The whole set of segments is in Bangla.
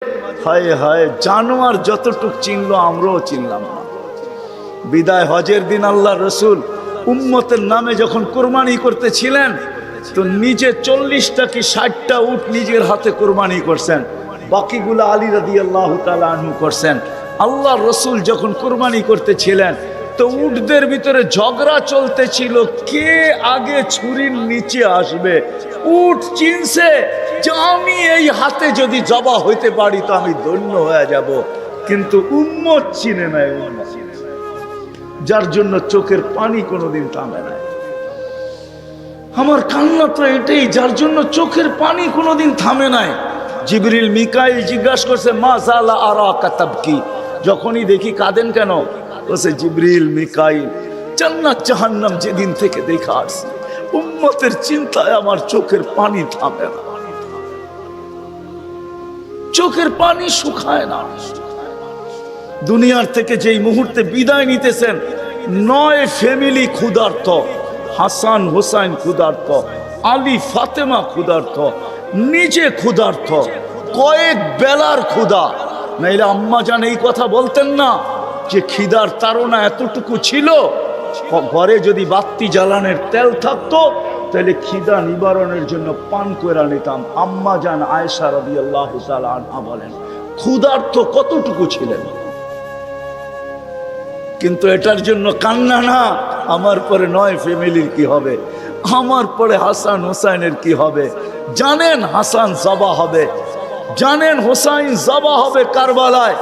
হায় হায়, জানোয়ার যতটুক চিনলো আমরাও চিনলাম না। বিদায় হজের দিন আল্লাহ রসুল উম্মতের নামে যখন কোরবানি করতেছিলেন, তো নিজে 40টা কি 60টা উট নিজের হাতে কোরবানি করছেন, বাকিগুলো আলী রাদিয়াল্লাহু তাআলা আনহু করছেন। আল্লাহ রসুল যখন কোরবানি করতেছিলেন, তো উটদের ভিতরে ঝগড়া চলতেছিল, কে আগে ছুরির নিচে আসবে। উট চিনছে যে আমি এই হাতে যদি জবা হইতে পারি তো আমি ধন্য হয়ে যাব, কিন্তু উম্মত চিনে নাই, যার জন্য চোখের পানি কোনোদিন থামে নাই। আমার কান্না তো এটাই, যার জন্য চোখের পানি কোনোদিন থামে নাই। জিবরিল মিকাইল জিজ্ঞাসা করছে, মা জালা আরাকা তাবকি, যখনই দেখি কাঁদেন কেন? বলছে জিবরিল মিকাইল, জান্নাত জাহান্নাম যেদিন থেকে দেখা আসছে, উম্মতের চিন্তায় আমার চোখের পানি থামে না, চোখের পানি শুকায় না। দুনিয়ার থেকে যেই মুহূর্তে বিদায় নিতেছেন, 9 ফ্যামিলি ক্ষুধার্ত, হাসান হোসাইন ক্ষুধার্ত, আলী ফাতেমা ক্ষুধার্ত, নিজে ক্ষুধার্ত, কয়েক বেলার ক্ষুধা। নাইলে আম্মা জান এই কথা বলতেন না যে খিদার তাড়না এতটুকু ছিল, ঘরে যদি বাতি জ্বালানোর তেল থাকতো তাহলে খিদা নিবারণের জন্য পান করে নিতাম। আম্মা জান আয়েশা রাদিয়াল্লাহু তাআলা আনহা বলেন, ক্ষুধার্ত কতটুকু ছিলেন। কিন্তু এটার জন্য কান্না না, আমার পরে 9 ফ্যামিলির কি হবে, আমার পরে হাসান হোসাইনের কি হবে। জানেন হাসান জবা হবে, জানেন হোসাইন জবা হবে কারবালায়,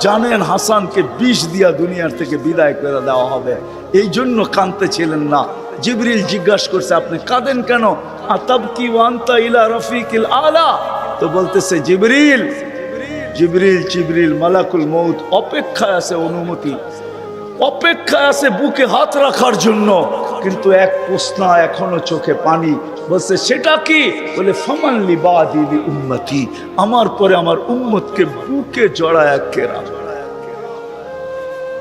জানেন হাসানকে বিষ দিয়া দুনিয়ার থেকে বিদায় করে দেওয়া হবে, এই জন্য কাঁদতেছিলেন না। জিবরিল জিজ্ঞাসা করছে, আপনি কাঁদেন কেন? আতাবকি ওয়া আনতা ইলা রাফিকিল আলা, তো বলতেছে জিবরিল জিবরিল জিবরিল মালাকুল মউত অপেক্ষায় আছে, অনুমতি অপেক্ষায় আছে বুকে হাত রাখার জন্য, কিন্তু এক প্রশ্ন এখনো চোখে পানি। বলছে সেটা কি? বলে ফামান লিবাদি লি উম্মতি, আমার পরে আমার উম্মতকে বুকে জড়ায় কে রাখবে,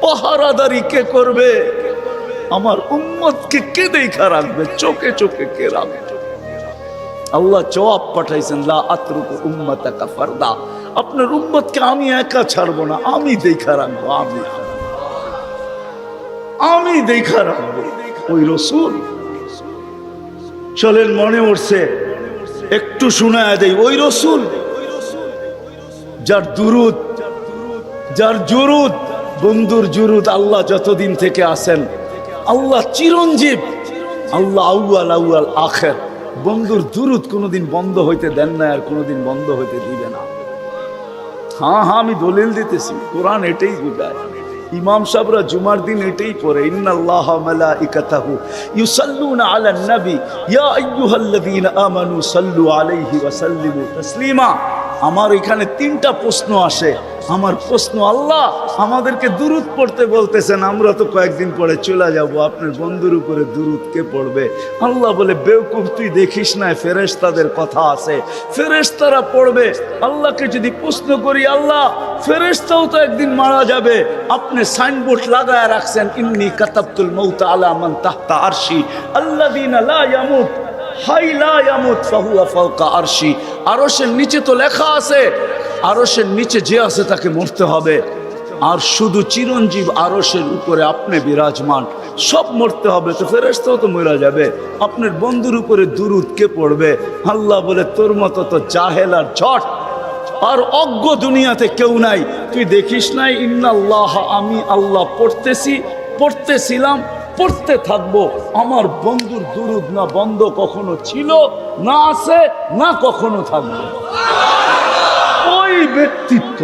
পাহারাদারি কে করবে, আমার উম্মতকে কে দেখা রাখবে, চোখে চোখে কে রাখবে। আল্লাহ জবাব পাঠাইছেন, লা আতরুকু উম্মাতাকা ফারদা, আপনার উম্মতকে আমি একা ছাড়বো না, আমি দেখা রাখবো, আমি দেখা রাখবো। ওই রসুল চলেন, মনে উঠছে একটু শোনায় দেই, ওই রসুল যার দুরুদ, যার জুরুদ, বন্ধুর জুরুদ আল্লাহ যতদিন থেকে আসেন, আল্লাহ চিরঞ্জীব, আল্লাহ আউয়াল আউয়াল আখের, বন্ধুর দুরুদ কোনোদিন বন্ধ হইতে দেন না, আর কোনোদিন বন্ধ হইতে দিবে না। হ্যাঁ হ্যাঁ, আমি দলিল দিতেছি, কোরআন এটাই বুঝায়। ইমাম সাহেবরা জুমার দিন এটাই পড়ে, ইন্নাল্লাহা মালাইকাতাহু ইউসাল্লুনা আলান নবী ইয়া আইয়ুহাল্লাযীনা আমানু সাল্লু আলাইহি ওয়া সাল্লিমু তাসলিমা। আমার এখানে 3টা প্রশ্ন আসে। আমার প্রশ্ন, আল্লাহ আমাদেরকে দুরুদ পড়তে বলতেছেন, আমরা তো কয়েকদিন পরে চলে যাব, আপনার বন্ধুর উপরে দুরুদ কে পড়বে? আল্লাহ বলে, বেওকুফ, তুই দেখিস না ফেরেশতাদের কথা আছে, ফেরেশতারা পড়বে। আল্লাহকে যদি প্রশ্ন করি, আল্লাহ ফেরেশতাও তো একদিন মারা যাবে, আপনি সাইনবোর্ড লাগায় রাখছেন, ইন্নী কাতাবতুল মাউতা আলা মান তাহতা আরশি আল্লাযীনা লা ইয়ামুত হাই লা ইয়ামুত ফাহুয়া ফাওকা আরশি। আরশের নিচে তো লেখা আছে, আরশের নিচে যে আছে তাকে মরতে হবে, আর শুধু চিরঞ্জীব আরশের উপরে আপনি বিরাজমান, সব মরতে হবে, তো ফেরেশতাও তো মরে যাবে, আপনার বন্ধুর উপরে দুরুদ কে পড়বে? আল্লাহ বলে, তোর মতো তো জাহেল আর ঝট আর অজ্ঞ দুনিয়াতে কেউ নাই, তুই দেখিস নাই ইন্নাল্লাহ, আমি আল্লাহ পড়তেছিলাম, পড়তে থাকবো। আমার বন্ধুর দুরুদ না বন্ধ কখনো ছিল, না আছে, না কখনো থাকবে। ওই ব্যক্তিত্ব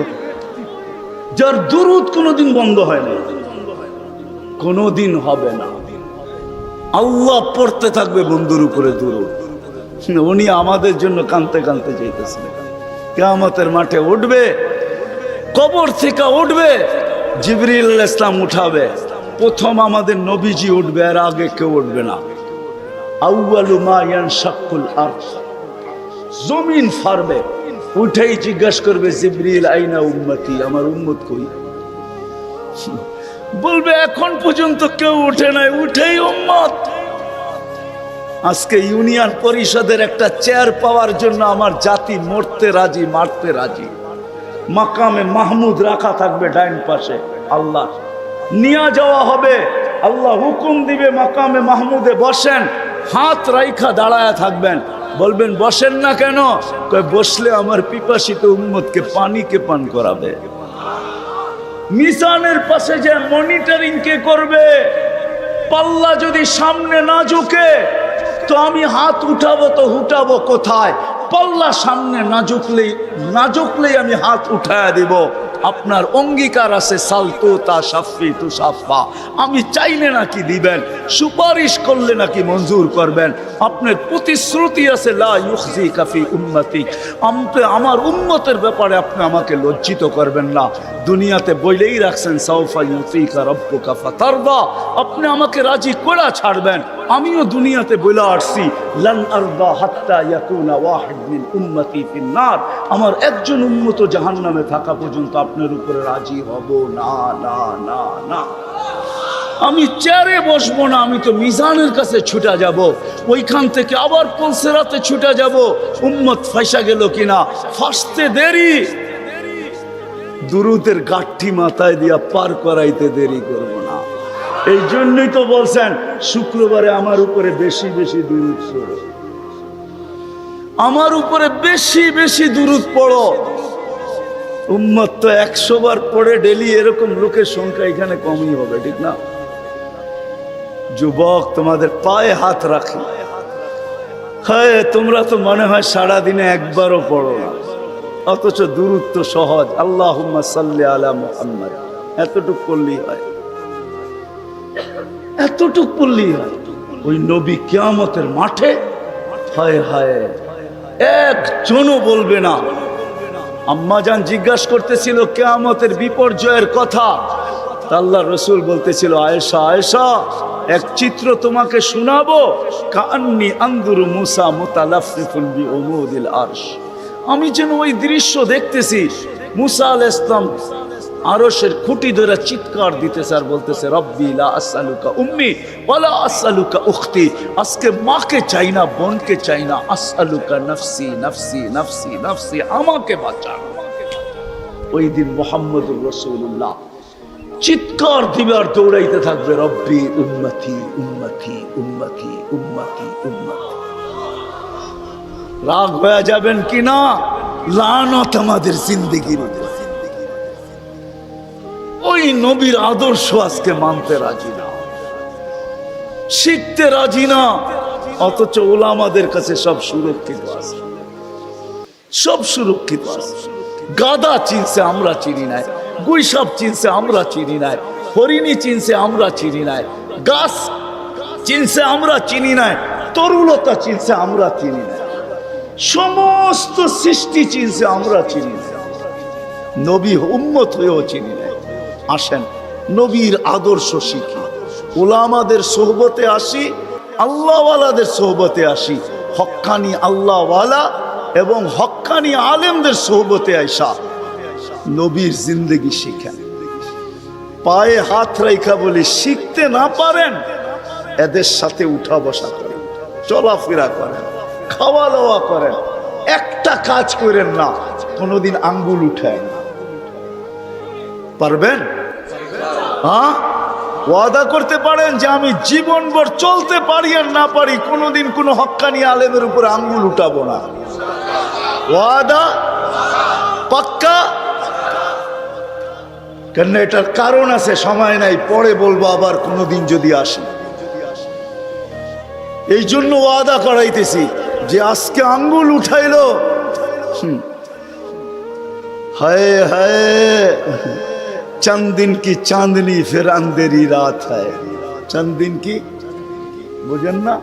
যার দুরুদ কোনোদিন বন্ধ হয় না, কোনোদিন হবে না, আল্লাহ পড়তে থাকবে বন্ধুর উপরে দুরুদ। উনি আমাদের জন্য কাঁদতে কাঁদতে চাইতেছেন, কিয়ামতের মাঠে উঠবে, কবর থেকে উঠবে, জিবরিল আলাইহিস সালাম উঠাবে, প্রথম আমাদের নবীজি উঠবে, আর আগে কেউ উঠবে না। আউয়ালু মা ইয়ানশাক্কুল আরদ, জমিন ফাড়বে, উঠেই জিজ্ঞাসা করবে, জিবরিল আইনা উম্মতি, আমার উম্মত কই? বলবে এখন পর্যন্ত কেউ উঠে নাই, উঠেই উম্মত। আজকে ইউনিয়ন পরিষদের একটা চেয়ার পাওয়ার জন্য আমার জাতি মরতে রাজি, মারতে রাজি। মাকামে মাহমুদ রাখা থাকবে ডাইন পাশে, আল্লাহ নিয়ে যাওয়া হবে। আল্লাহ হুকুম দিবে মাকামে মাহমুদে বসেন, হাত রাইখা দাঁড়ায় থাকবেন। বলবেন বসেন না কেন? কয় বসলে আমার পিপাসিত উম্মতকে পানিকে পান করাবে। মিজানের পাশে যে মনিটরিং কে করবে? পাল্লা যদি সামনে না ঝুঁকে তো আমি হাত উঠাবো তো উঠাবো কোথায়? পাল্লা সামনে না ঝুঁকলেই আমি হাত উঠায়া দিব। আপনার অঙ্গীকার আছে সালতু তা সাফি তু সাফা, আমি চাইলে নাকি দিবেন, সুপারিশ করলে নাকি মঞ্জুর করবেন। আপনার প্রতিশ্রুতি আছে লা ইউখজিকা ফি উম্মতি, আমার উম্মতের ব্যাপারে আপনি আমাকে লজ্জিত করবেন না। দুনিয়াতে বইলেই রাখছেন সাউফা ইউতিকা রাব্বুকা ফাতারদা, আপনি আমাকে রাজি করে ছাড়বেন। আমিও দুনিয়াতে বলে আসছি লান আরদা হাত্তা ইয়াকুনা ওয়াহিদ মিন উম্মতি ফিন নার, আমার একজন উম্মত জাহান্নামে থাকা পর্যন্ত আপনার উপরে রাজি হব না না না না। আমি চেয়ারে বসবো না, আমি তো মিজানের কাছে ছুটা যাব, ওইখান থেকে আবার পুলসেরাতে ছুটা যাব। উম্মত ফাইসা গেল কিনা ফাঁসতে দেরি, দুরুদের গাঠি মাথায় দিয়া পার করাইতে দেরি করব না। এই জন্যই তো বলছেন শুক্রবারে আমার উপরে বেশি বেশি দুরুদ পড়ো, আমার উপরে বেশি বেশি দুরুদ পড়ো। উম্মত তো 100 বার পড়ে ডেলি, এরকম লোকের সংখ্যা এখানে কমই হবে, ঠিক না? যুবক তোমাদের পায়ে হাত রাখি, হ্যাঁ তোমরা তো মনে হয় সারাদিনে একবারও পড়ো না, অথচ দুরুদ তো সহজ। আল্লাহুম্মা সাল্লি আলা মুহাম্মাদ, এতটুক করলেই হয়, এতটুক করলেই হয়। ওই নবী কিয়ামতের মাঠে হায় হায় একজনও বলবে না। আম্মাজান জিজ্ঞাসা করতেছিল কিয়ামতের বিপর্যয়ের কথা, আল্লাহ রসুল বলতেছিল আয়েশা আয়েশা এক চিত্র তোমাকে শোনাবো, কান্নি আনদুরু মুসা মুতালাফফিফুন বিউমুদিল আরশ, আমি যেন ওই দৃশ্য দেখতেছি। মুসা আলাইহিস সালাম আরশের খুঁটি ধরে চিৎকার দিতেছে আর বলতেছে রব্বি লা আসআলুকা উম্মি ওয়ালা আসআলুকা উখতি, আজকে মাকে চাই না, বোনকে চাই না, আসআলুকা নফসি নফসি নফসি নফসি, আমাকে বাঁচা। ওই দিন মুহাম্মদুর রাসূলুল্লাহ চিৎকার দিবে আর দৌড়াইতে থাকবে রব্বি উম্মতি উম্মতি উম্মতি উম্মতি উম্মতি। রাগ হয়ে যাবেন কিনা? লানত আমাদের জিন্দেগির উপর। ওই নবীর আদর্শ আজকে মানতে রাজি না, শিখতে রাজি না, অথচ ওলামাদের কাছে সব সুরক্ষিত আছে, সব সুরক্ষিত আছে। গাদা চিনছে আমরা চিনি নাই, গুইসাপ চিনছে আমরা চিনি নাই, হরিণী চিনছে আমরা চিনি নাই, গাছ চিনছে আমরা চিনি নাই, তরুলতা চিনছে আমরা চিনি নাই, সমস্ত সৃষ্টি চিনছে আমরা চিনি নাই, নবী উম্মত হয়েও চিনি নাই। আসেন নবীর আদর্শ শিখি, ওলামাদের সোহবতে আসি, আল্লাহওয়ালাদের সোহবতে আসি, হক্কানি আল্লাহওয়ালা এবং হক্কানি আলেমদের সোহবতে আইসা নবীর জিন্দেগি শিখেন। পায়ে হাত রাইখা বলি শিখতে না পারেন, এদের সাথে উঠা বসা করেন, চলাফেরা করেন, খাওয়া দাওয়া করেন, একটা কাজ করেন না কোনোদিন আঙ্গুল উঠায় না। পারবেন? হ্যাঁ, ওয়াদা করতে পারেন যে আমি জীবনভর চলতে পারি আর না পারি কোনোদিন কোনো হক্কানি আলেমের উপরে আঙ্গুল উঠাবো না। ওয়াদা পাক্কা? কেন এটার কারণ আছে, সময় নাই, পরে বলবো আবার কোনোদিন যদি আসি। এই জন্য ওয়াদা করাইতেছি যে আজকে আঙ্গুল উঠাইলো, হায় হায় चंद दिन की चांदनी फिर अंधेरी रात है। चंद दिन की বুঝেন না?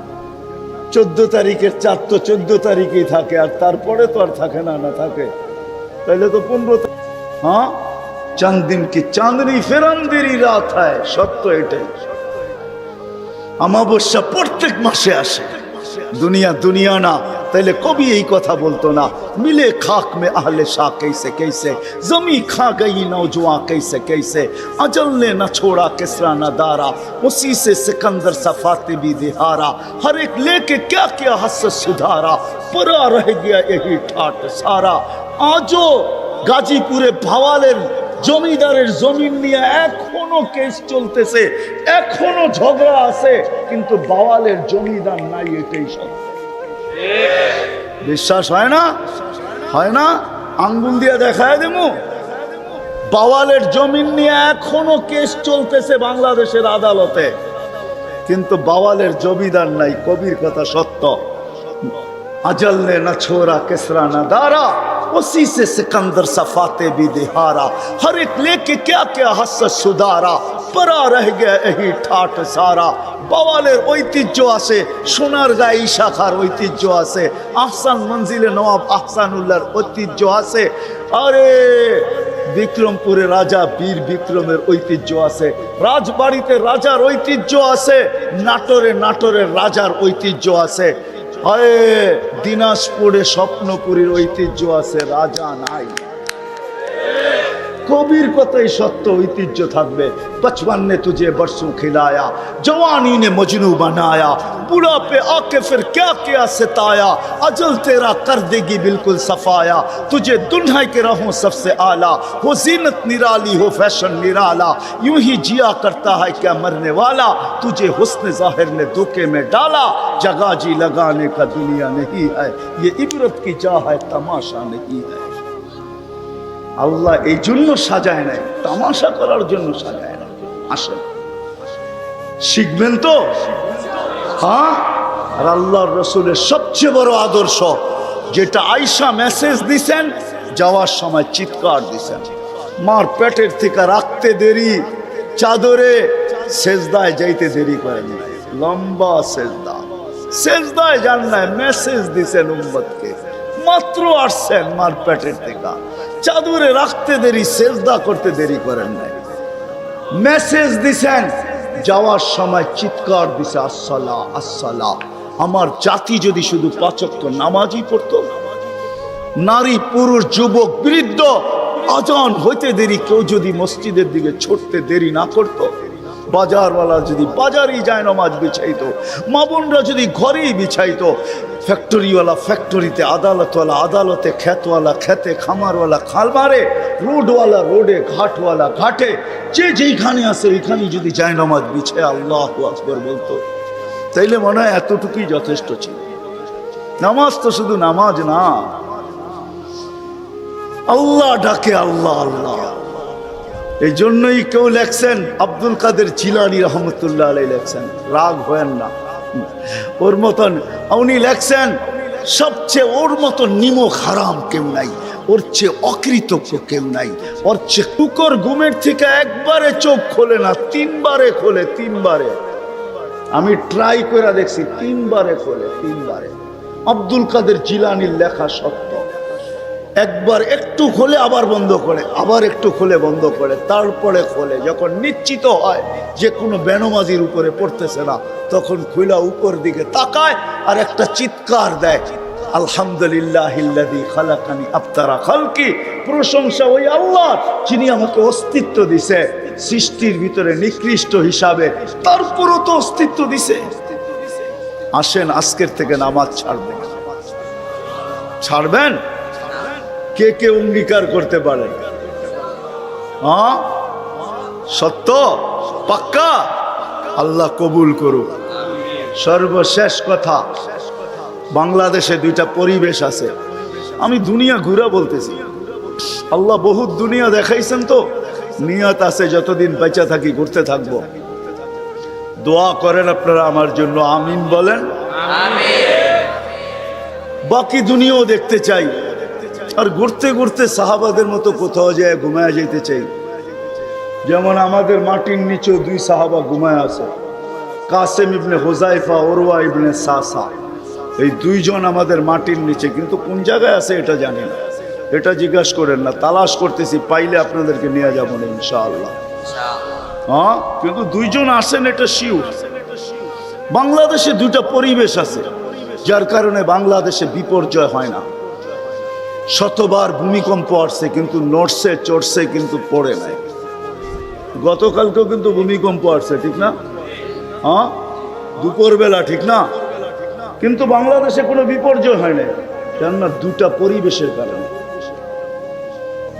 14 তারিখের চাঁদ তো 14 তারিখেই থাকে, আর তারপরে তো আর থাকে না, না থাকে তাহলে তো 15। হ্যাঁ, चंद दिन की चांदनी फिर अंधेरी रात है, সত্য এটাই। অমাবস্যা প্রত্যেক মাসে আসে, दुनिया दुनिया ना, पहले कभी यही कथा बोलतो ना, मिले खाक में अहले शाह कैसे कैसे, जमी खा गई नौजवान कैसे कैसे, अजल ने न छोड़ा किसरा न दारा, उसी से सिकंदर सफाते भी दिहारा, हर एक लेके क्या क्या हसरत सुधारा, परा रह गया यही ठाट सारा। आजो গাজীপুরে ভাওয়ালের জমিদারের জমিন নিয়ে এখনো কেস চলতেছে, এখনো ঝগড়া আছে, কিন্তু বাওয়ালের জমিদার নাই, এটাই সত্য। বিশ্বাস হয় না? হয় না? আঙ্গুল দিয়ে দেখায় দেবো। বাওয়ালের জমিন নিয়ে এখনো কেস চলতেছে বাংলাদেশের আদালতে, কিন্তু বাওয়ালের জমিদার নাই। কবির কথা সত্য। अजल ने न छोड़ा किसरा न दारा, उसी से सिकंदर सफाते भी दिहारा, हर एक लेके क्या क्या हसत सुधारा, परा रह गया यही ठाट सारा। বাওয়ালের ঐতিহ্য আছে, সোনারগাঁও শাখার ঐতিহ্য আছে, আহসান মঞ্জিলে নওয়াব আহসানুল্লাহর ঐতিহ্য আছে, আরে বিক্রমপুরে রাজা বীর বিক্রমের ঐতিহ্য আছে, রাজবাড়িতে রাজার ঐতিহ্য আছে, নাটোরের রাজার ঐতিহ্য আছে, হয় দিনাজপুরে স্বপ্নপুরীর ঐতিহ্য আছে, রাজা নাই। কবির কথাই সত্য, ঐতিহ্য থাকবে। बचपन ने तुझे बरसों खिलाया, जवानी ने मजनू बनाया, बुढ़ापे आके फिर क्या क्या सताया, अजल तेरा कर देगी बिल्कुल सफाया, तुझे दुल्हा के रहूं सबसे आला, हो जीनत निराली हो फैशन निराला, यूं ही जिया करता है क्या मरने वाला, तुझे हुस्न जाहिर ने धोखे में डाला, जगह जी लगाने का दुनिया नहीं है, ये इबरत की जा है तमाशा नहीं है। আল্লাহ এই জন্য সাজায় নাই, তামাশা করার জন্য সাজায় না। আসেন শিখবেন তো, হ্যাঁ। আর আল্লাহর রসুলের সবচেয়ে বড় আদর্শ যেটা আয়েশা মেসেজ দিছেন, যাওয়ার সময় চিৎকার দিছেন, মার পেটের থেকে রাখতে দেরি, চাদরে সেজদায় যাইতে দেরি করেন নাই, লম্বা সেজদায় যান নাই, মেসেজ দিছেন উম্মতকে। মাত্র আসছেন মার পেটের থেকে, চাদরে রাখতে দেরি, সেজদা করতে দেরি করেন নাই, মেসেজ দিছেন। যাওয়ার সময় চিৎকার দিছে, আসসালা আসসালা। আমার জাতি যদি শুধু 5 ওয়াক্ত নামাজই পড়তো, নারী পুরুষ যুবক বৃদ্ধ, আজান হইতে দেরি কেউ যদি মসজিদের দিকে ছুটতে দেরি না করতো, বাজারওয়ালা যদি বাজারেই যায় নামাজ বিছাইতো, মা বোনরা যদি ঘরেই বিছাইতো, ফ্যাক্টরিওয়ালা ফ্যাক্টরিতে, আদালতওয়ালা আদালতে, খেতওয়ালা খেতে, খামারওয়ালা খামারে, রোডওয়ালা রোডে, ঘাটওয়ালা ঘাটে, যে যেইখানে আছে ওইখানে যদি যায় নামাজ বিছায় আল্লাহু আকবার বলতো, তাইলে মনে হয় এতটুকুই যথেষ্ট ছিল। নামাজ তো শুধু নামাজ না, আল্লাহ ডাকে আল্লাহ আল্লাহ। এই জন্যই কেউ লেখছেন, আব্দুল কাদের জিলানী রহমতুল্লাহ আলাইহি লেখছেন, রাগ হয়েন না, ওর মতন উনি লেখছেন, সবচেয়ে ওর মতন নিমক হারাম কেউ নাই, ওর চেয়ে অকৃতজ্ঞ কেউ নাই, ওর চেয়ে কুকুর ঘুমের থেকে একবারে চোখ খোলে না, 3 বারে খোলে, 3 বারে। আমি ট্রাই করে দেখছি, 3 বারে খোলে, 3 বারে। আব্দুল কাদের জিলানীর লেখা সত্য। একবার একটু খোলে আবার বন্ধ করে, আবার একটু খোলে বন্ধ করে, তারপরে খোলে। যখন নিশ্চিত হয় যে কোনো বেনমাজির উপরে পড়তেছে না, তখন খুলা উপর দিকে তাকায় আর একটা চিৎকার দেয়, আলহামদুলিল্লাহিল্লাযী খালাকানি আফতারা খালকি। প্রশংসা ওই আল্লাহ যিনি আমাকে অস্তিত্ব দিছে সৃষ্টির ভিতরে নিকৃষ্ট হিসাবে, তারপরও তো অস্তিত্ব দিছে। আসেন আজকের থেকে নামাজ ছাড়বেন। ছাড়বেন? কে কে অঙ্গীকার করতে পারেন? হ্যাঁ, সত্য পাক্কা? আল্লাহ কবুল করুক। সর্বশেষ কথা, বাংলাদেশে 2টা পরিবেশ আছে। আমি দুনিয়া ঘুরা বলতেছি, আল্লাহ বহুত দুনিয়া দেখাইছেন, তো নিয়ত আছে যতদিন বেঁচে থাকি ঘুরতে থাকবো। দোয়া করেন আপনারা আমার জন্য, আমিন বলেন। বাকি দুনিয়াও দেখতে চাই, আর ঘুরতে ঘুরতে সাহাবাদের মতো কোথাও যায় ঘুমায় যেতে চাই। যেমন আমাদের মাটির নিচেও 2 সাহাবা ঘুমায় আছে, কাসেম ইবনে হুজাইফা, উরওয়া ইবনে সাসা। এই 2 জন আমাদের মাটির নিচে, কিন্তু কোন জায়গায় আছে এটা জানি না, এটা জিজ্ঞাসা করেন না, তালাশ করতেছি, পাইলে আপনাদেরকে নিয়ে যাবো না ইনশাআল্লাহ। হ্যাঁ, কিন্তু 2 জন আসেন এটা শিওর। বাংলাদেশে 2টা পরিবেশ আছে, যার কারণে বাংলাদেশে বিপর্যয় হয় না। শতবার ভূমিকম্প আসছে, কিন্তু নড়ছে চড়ছে, কিন্তু পড়ে নাই। গতকালকেও কিন্তু ভূমিকম্প আসছে, ঠিক না? হ্যাঁ, দুপুরবেলা, ঠিক না? কিন্তু বাংলাদেশে কোনো বিপর্যয় হয় না, কেননা 2টা পরিবেশের কারণে।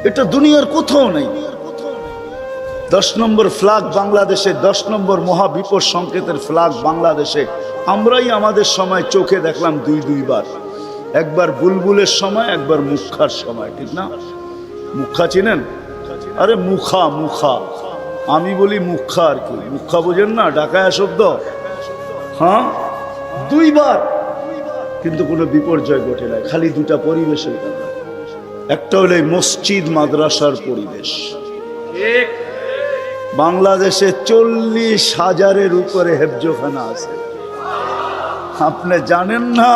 এটা দুনিয়ার কোথাও নেই। 10 নম্বর ফ্ল্যাগ বাংলাদেশে, 10 নম্বর মহাবিপদ সংকেতের ফ্ল্যাগ বাংলাদেশে। আমরাই আমাদের সময় চোখে দেখলাম দুইবার, একবার বুলবুলের সময়, একবার মুখার সময়, ঠিক না? মুখা চিনেন? আরে মুখা, মুখা, আমি বলি মুখা আর কি। মুখা বোঝেন না? ঢাকায় শব্দ। হ্যাঁ, দুইবার, কিন্তু কোনো বিপর্যয় ঘটে নাই। খালি দুটা পরিবেশের কারণে। একটা হলো মসজিদ মাদ্রাসার পরিবেশ। বাংলাদেশে 40,000-এর উপরে হেফজোখানা আছে। আপনি জানেন না,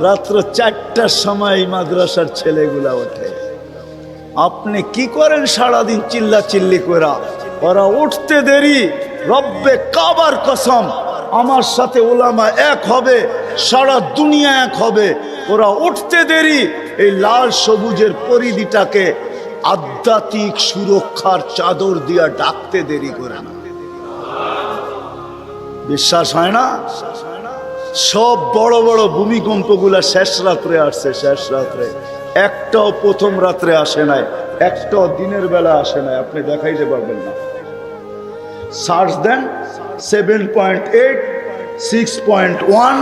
রাত্র 4টার সময় এই মাদ্রাসার ছেলেগুলা ওঠে। আপনি কি করেন সারাদিন চিল্লা চিল্লি করা? ওরা উঠতে দেরি। রব্বে কাবার কসম, আমার সাথে ওলামা এক হবে, সারা দুনিয়া এক হবে। ওরা উঠতে দেরি। এই লাল সবুজের পরিধিটাকে আধ্যাত্মিক সুরক্ষার চাদর দিয়া ডাকতে দেরি করে না। বিশ্বাস হয় না? সব বড় বড় ভূমিকম্পগুলা শেষ রাত্রে আসছে, শেষ রাত্রে। একটাও প্রথম রাত্রে আসে নাই, একটাও দিনের বেলা আসে নাই। আপনি দেখাইতে পারবেন না। সার্চ দেন, 7.8, 6.1,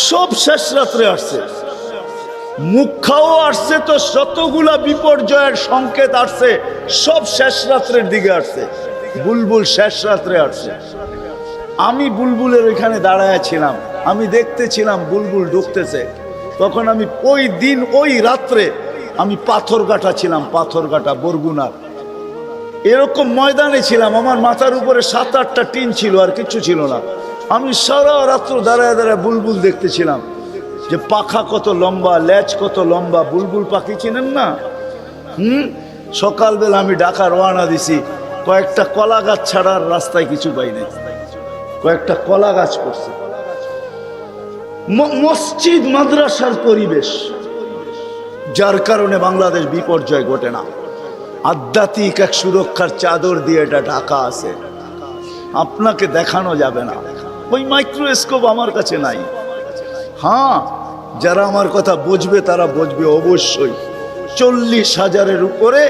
সব শেষ রাত্রে আসছে। মুখাও আসছে, তো শতগুলা বিপর্যয়ের সংকেত আসছে, সব শেষ রাত্রের দিকে আসছে। বুলবুল শেষ রাত্রে আসছে। আমি বুলবুলের এখানে দাঁড়ায় ছিলাম, আমি দেখতেছিলাম বুলবুল ঢুকতেছে। তখন আমি ওই দিন ওই রাত্রে আমি পাথরঘাটা ছিলাম, পাথরঘাটা বরগুনার এরকম ময়দানে ছিলাম। আমার মাথার উপরে 7-8টা টিন ছিল, আর কিছু ছিল না। আমি সারা রাত্র দাঁড়ায় দাঁড়ায় বুলবুল দেখতেছিলাম, যে পাখা কত লম্বা, লেজ কত লম্বা। বুলবুল পাখি চিনেন না? সকালবেলা আমি ঢাকা রওনা দিছি, কয়েকটা কলা গাছ ছাড়ার রাস্তায় কিছু পাই নাই। কয়েকটা কলা গাছ পড়ছে। মসজিদ মাদ্রাসার পরিবেশ, যার কারণে বাংলাদেশ বিপর্যয় ঘটে না। আধ্যাত্মিক এক সুরক্ষার চাদর দিয়ে এটা ঢাকা আছে। আপনাকে দেখানো যাবে না, ওই মাইক্রোস্কোপ আমার কাছে নাই। হ্যাঁ, যারা আমার কথা বুঝবে তারা বুঝবে অবশ্যই। 40,000-এর উপরে,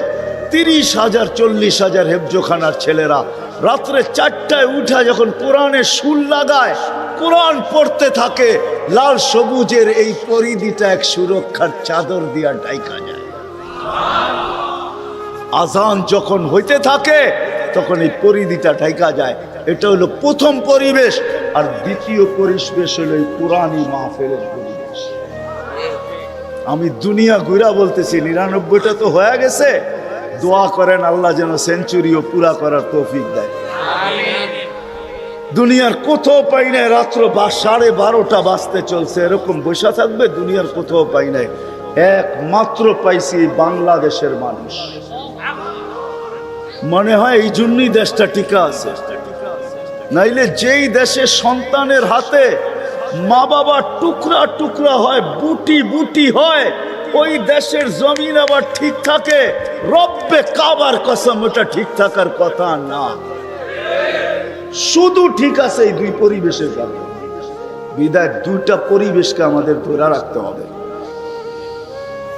30,000, 40,000 হেফজোখানার ছেলেরা রাত্রে 4টায় উঠা যখন কোরআনে সুর লাগায়, কোরআন পড়তে থাকে, লাল সবুজের এই পরিধিটা এক সুরক্ষার চাদর দিয়া ঢাকা যায়। আজান যখন হইতে থাকে তখন এই পরিধিটা ঢাকা যায়। এটা হলো প্রথম পরিবেশ। আর দ্বিতীয় পরিবেশ হলো এই কোরআনী মাহফিলের পরিবেশ। আমি দুনিয়া ঘুরা বলতেছি, 99টা তো হয়ে গেছে। দোয়া করেন আল্লাহ যেন সেঞ্চুরিও পুরা করার তৌফিক দেয়। দুনিয়ার কোথাও পাই নাই। রাত্র 12:30 বাজতে চলছে, এরকম বসে থাকবে? দুনিয়ার কোথাও পাই নাই। একমাত্র পাইছি বাংলাদেশের মানুষ। মনে হয় এই জন্যই দেশটা টিকা আছে। নাইলে যেই দেশে সন্তানের হাতে মা বাবা টুকরা টুকরা হয়, বুটি বুটি হয়, ওই দেশের জমিন আবার ঠিক থাকে? রব্বে কাবার কসম, ওটা ঠিক থাকার কথা না। শুধু ঠিক আছে এই দুই পরিবেশের কারণে। বিদায় দুইটা পরিবেশকে আমাদের ধরে রাখতে হবে।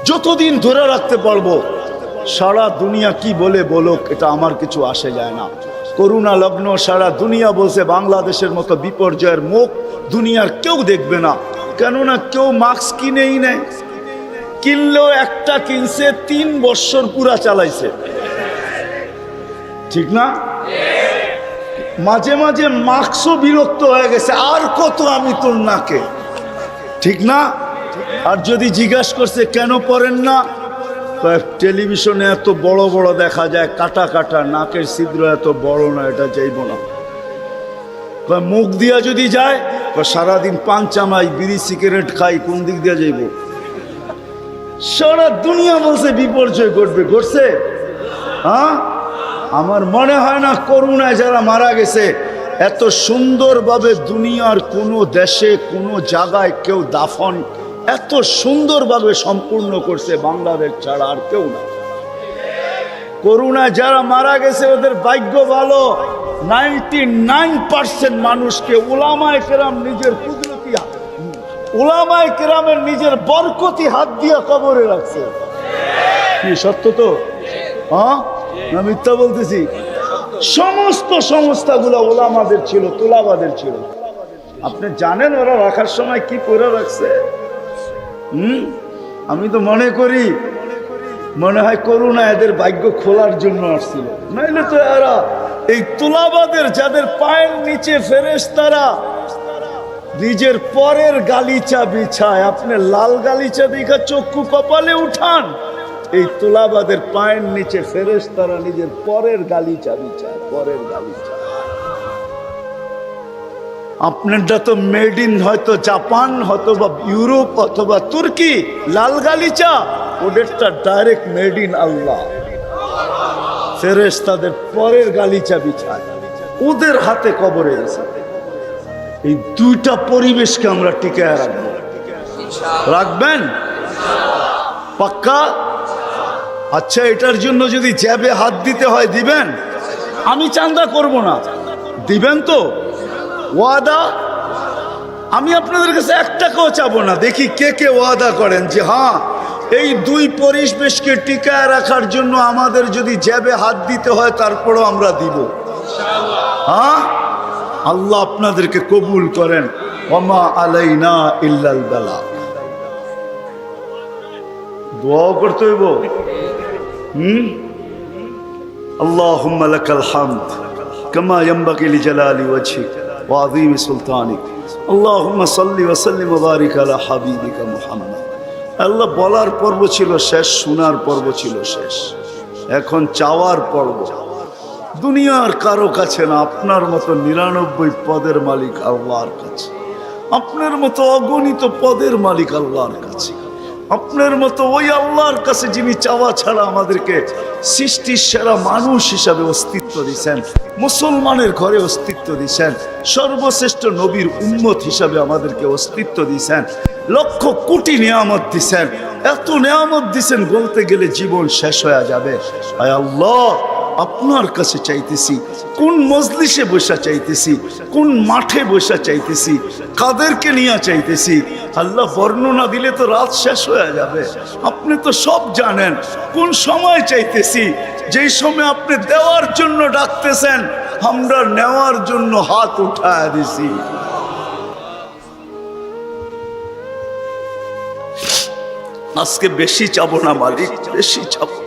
যতদিন ধরে রাখতে পারবো, সারা দুনিয়া কি বলে বলুক, এটা আমার কিছু আসে যায় না। করোনা লগ্ন সারা দুনিয়া বলছে বাংলাদেশের মতো বিপর্যয়ের মুখ দুনিয়ার কেউ দেখবে না। কেননা কেউ মাস্ক কিনেই নেয়। কিনলেও একটা কিনছে 3 বছর পুরা চালাইছে, ঠিক না? মাঝে মাঝে মাস্কও বিরক্ত হয়ে গেছে, আর কত আমি তোর নাকে, ঠিক না? আর যদি জিজ্ঞাসা করছে কেন পড়েন না, টেলিভিশনে এত বড় বড় দেখা যায়, কাটা কাটা, নাকের ছিদ্র এত বড় না, এটা যাইব না। মুখ দিয়া যদি যায়, সারাদিন পান চামাই, বিড়ি সিগারেট খাই, কোন দিক দিয়া যাইব? সারা দুনিয়া বলছে বিপর্যয় ঘটবে, ঘটছে? হ্যাঁ, আমার মনে হয় না করোনায় যারা মারা গেছে এত সুন্দরভাবে দুনিয়ার কোনো দেশে কোনো জায়গায় কেউ দাফন এত সুন্দরভাবে সম্পূর্ণ করছে বাংলাদেশ ছাড়া আর কেউ না। করোনায় যারা মারা গেছে ওদের ভাগ্য ভালো। 99% মানুষকে উলামায়ে কেরাম নিজের কুদরতি, উলামায়ে কেরামের নিজের বরকতি হাত দিয়ে কবরে রাখছে। কি সত্য তো? হ্যাঁ না মিথ্যা বলতেছি? সমস্ত সংস্থাগুলো ওলামাদের ছিল, তুলাবাদের ছিল। আপনি জানেন ওরা রাখার সময় কি করে রাখছে? আমি তো মনে করি মনে হয় করুণা এদের ভাগ্য খোলার জন্য আসছিল, নাইলে তো এরা এই তুলাবাদের যাদের পায়ের নিচে ফেরেশতারা নিজের পরের গালিচা বিছায়, আপনি লাল গালিচা দেখা চক্ষু কপালে উঠান, এই তুলাবাদের পায়ের নিচে ফেরেশতারা নিজের পরের গালিচা বিছায়, পরের গালিচা। আপনারটা তো মেড ইন হয়তো জাপান, অথবা ইউরোপ, অথবা তুর্কি, লাল গালিচা, ওদেরটা ডাইরেক্ট মেড ইন আল্লাহ। ফেরেশতাদের পরের গালিচা বিছায়, ওদের হাতে কবরে গেছে। এই দুইটা পরিবেশকে আমরা টিকায় রাখবো। রাখবেন পাক্কা? আচ্ছা, এটার জন্য যদি জ্যাবে হাত দিতে হয় দিবেন? আমি চান্দা করব না, দিবেন তো? ওয়াদা? আমি আপনাদের কাছে 1 টাকাও চাবো না। দেখি কে কে ওয়াদা করেন যে হ্যাঁ এই দুই পরিবেশকে টিকায় রাখার জন্য আমাদের যদি জ্যাবে হাত দিতে হয় তারপরও আমরা দিব। হ্যাঁ, আল্লাহ আপনাদেরকে কবুল করেন। ওমা আলাইনা ইল্লাল বালাগ। দোয়া করতে হইব। আল্লাহুম্মা লাকাল হামদ কামা ইয়ানবাগি লিজালালি ওয়াজহিক ওয়া আযীমি সুলতানিক। আল্লাহুম্মা সাল্লি ওয়া সাল্লিম ওয়া বারিক আলা হাবিবিকা মুহাম্মদ। আল্লাহ, বলার পর্ব ছিল শেষ, শোনার পর্ব ছিল শেষ, এখন চাওয়ার পর্ব। দুনিয়ার কারো কাছে না, আপনার মতো 99 পদের মালিক আল্লাহর কাছে, আপনার মতো অগণিত পদের মালিক আল্লাহর কাছে, আপনার মতো ওই আল্লাহর কাছে যিনি চাওয়া ছাড়া আমাদেরকে সৃষ্টির সেরা মানুষ হিসাবে অস্তিত্ব দিয়েছেন, মুসলমানের ঘরে অস্তিত্ব দিয়েছেন, সর্বশ্রেষ্ঠ নবীর উম্মত হিসাবে আমাদেরকে অস্তিত্ব দিয়েছেন, লক্ষ কোটি নিয়ামত দিয়েছেন। এত নিয়ামত দিয়েছেন বলতে গেলে জীবন শেষ হয়ে যাবে। আয় আল্লাহ, আপনার কাছে চাইতেছি, কোন মজলিসে বসা চাইতেছি, কোন মাঠে বসা চাইতেছি, কাদেরকে নিয়ে চাইতেছি। আল্লাহ, বর্ণনা দিলে তো রাত শেষ হয়ে যাবে। আপনি তো সব জানেন। কোন সময় চাইতেছি, যেই সময় আপনি দেওয়ার জন্য ডাকতেছেন, আমরা নেওয়ার জন্য হাত উঠায় দিছি। আজকে বেশি চাবো না মালিক, বেশি চাবো,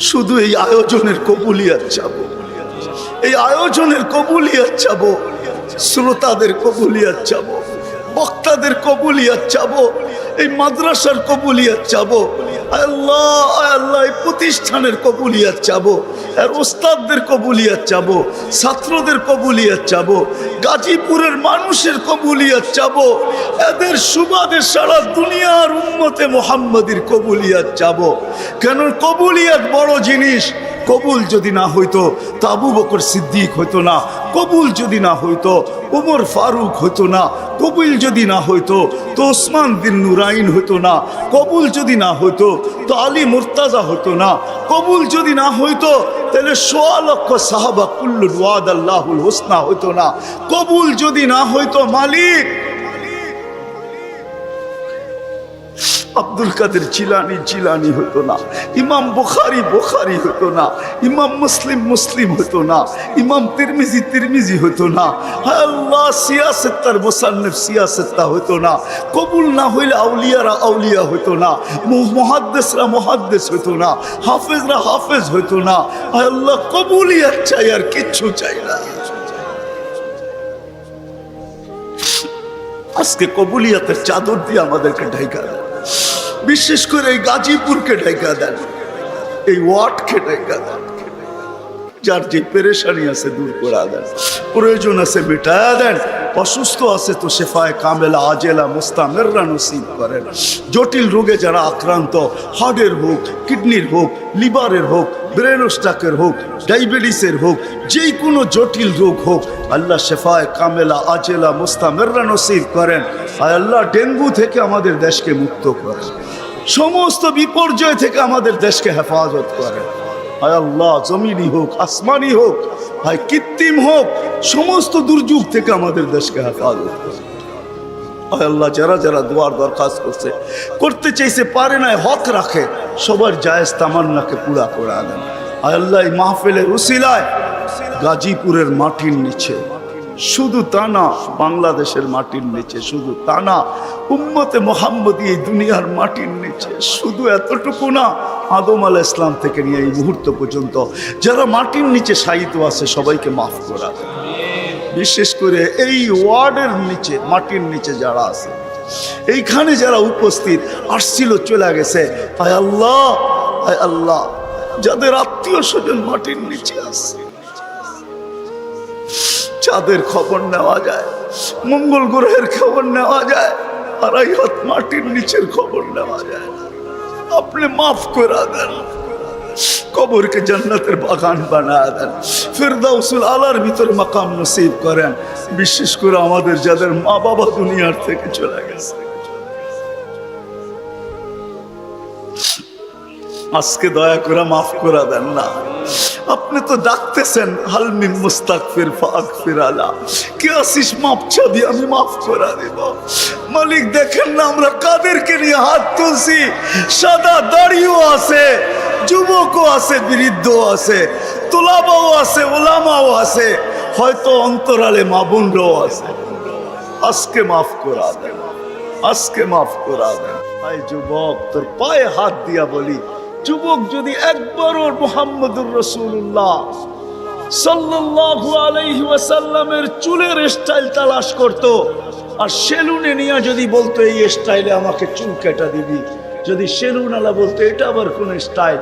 শুধু এই আয়োজনের কবুলিয়াত চাবো, এই আয়োজনের কবুলিয়াত চাবো, শ্রোতাদের কবুলিয়াত চাবো, বক্তাদের কবুলিয়াত চাবো, এই মাদ্রাসার কবুলিয়াত চাবো। আল্লাহ আল্লাহ, এই প্রতিষ্ঠানের কবুলিয়াত চাবো, আর ওস্তাদদের কবুলিয়াত চাবো, ছাত্রদের কবুলিয়াত চাবো, গাজীপুরের মানুষের কবুলিয়াত চাবো, এদের সুবাদে সারা দুনিয়ার উম্মতে মুহাম্মাদির কবুলিয়াত চাবো। কেন কবুলিয়াত বড় জিনিস। কবুল যদি না হইতো তো আবু বকর সিদ্দিক হইতো না, কবুল যদি না হইতো উমর ফারুক হইতো না, কবুল যদি না হইতো তো ওসমান বিন নুরাইন হইতো না, কবুল যদি না হইতো তো আলী মুর্তাজা হইতো না, কবুল যদি না হইতো তাহলে ১৬ লক্ষ সাহাবা কুল্লুল ওয়াদ আল্লাহুল হোসনা হইতো না, কবুল যদি না হইতো মালিক আব্দুল কাদের জিলানি জিলানি হতো না, ইমাম বুখারী বুখারী হতো না, ইমাম মুসলিম মুসলিম হতো না, ইমাম তিরমিজি তিরমিজি হতো না। হায় আল্লাহ, সিয়াসেত্তার মুসান্নিফ সিয়াসেত্তা হতো না। কবুল না হইলে আউলিয়ারা আউলিয়া হতো না, মুহাদ্দিসরা মুহাদ্দিস হতো না, হাফেজরা হাফেজ হতো না। হায় আল্লাহ, কবুলিয়াত চাই, আর কিচ্ছু চাই না। আজকে কবুলিয়াতের চাদর দিয়ে আমাদেরকে ঢাকা দেন, বিশেষ করে এই গাজীপুরকে ঢাকা দেন, এই ওয়ার্ডকে ঢাকা দেন। যার যে পেরেশানি আছে দূর করে দেন, প্রয়োজন আছে মেটায়া দেন, অসুস্থ আছে তো শেফায়ে কামেলা আজেলা মুস্তামেররা নসিব করেন। জটিল রোগে যারা আক্রান্ত, হার্টের হোক, কিডনির হোক, লিভারের হোক, ব্রেন স্ট্রোকের হোক, ডায়াবেটিসের হোক, যে কোনো জটিল রোগ হোক, আল্লাহ শেফায়ে কামেলা আজেলা মুস্তামেররা নসিব করেন। আর আল্লাহ ডেঙ্গু থেকে আমাদের দেশকে মুক্ত করেন, সমস্ত বিপর্যয় থেকে আমাদের দেশকে হেফাজত করেন। হায় আল্লাহ, জমিনি হোক, আসমানি হোক, হায় কৃত্রিম হোক, সমস্ত দুর্যোগ থেকে আমাদের দেশকে হেফাজত করেন। আল্লাহ যারা যারা দোয়ার দরখাস্ত করছে, করতে চাইছে, পারে না, হক রাখে, সবার জায়েজ তামান্নাকে পুরা করে দেন। আল্লাহ এই মাহফিলের উসিলায় গাজীপুরের মাটির নিচে, শুধু তা না বাংলাদেশের মাটির নিচে, শুধু তা না উম্মতে মুহাম্মদী এই দুনিয়ার মাটির নিচে, শুধু এতটুকু না, আদম আলাইহিস সালাম থেকে নিয়ে এই মুহূর্ত পর্যন্ত যারা মাটির নিচে শায়িত আছে সবাইকে মাফ করা দেন। বিশেষ করে এই ওয়ার্ডের নিচে, মাটির নিচে যারা আছে, এইখানে যারা উপস্থিত আসছিল, চলে গেছে, হায় আল্লাহ, হায় আল্লাহ, যাদের আত্মীয় স্বজন মাটির নিচে আছে, চাঁদের খবর নেওয়া যায়, মঙ্গল গ্রহের খবর নেওয়া যায়, আড়াই হাত মাটির নিচের খবর নেওয়া যায়, আপনি মাফ করে দেন, কবরকে জান্নাতের বাগান বানায় দেন, ফিরদাউসুল আলার ভিতরে মাকাম নসিব করেন। বিশেষ করে আমাদের যাদের মা বাবা দুনিয়ার থেকে চলে গেছে, আজকে দয়া করে মাফ করে দেন না। আপনি তো ডাকতেছেন, হাল মিন মুস্তাগফির ফাগফির আলা, কে আসিস মাফ চাবি, আমি মাফ করে দেব। মালিক দেখেন না আমরা কাদেরকে নিয়ে হাত তুলছি, সাদা দাড়িও আছে, যুবকও আছে, বৃদ্ধও আছে, তোলাবাও আছে, ওলামাও আছে, হয়তো অন্তরালে মা বোনরাও আছে। আজকে মাফ করা দেন, আজকে মাফ করা দেন। ভাই যুবক, তোর পায়ে হাত দিয়া বলি, যুবক যদি একবারও মুহাম্মদুর রাসূলুল্লাহ সাল্লাল্লাহু আলাইহি ওয়াসাল্লামের চুলের স্টাইল তালাশ করত, আর সেলুনে নিয়ে যদি বলতো এই স্টাইলে আমাকে চুল কেটে দিবি, যদি সেলুন আলা বলতো এটা আবার কোন স্টাইল,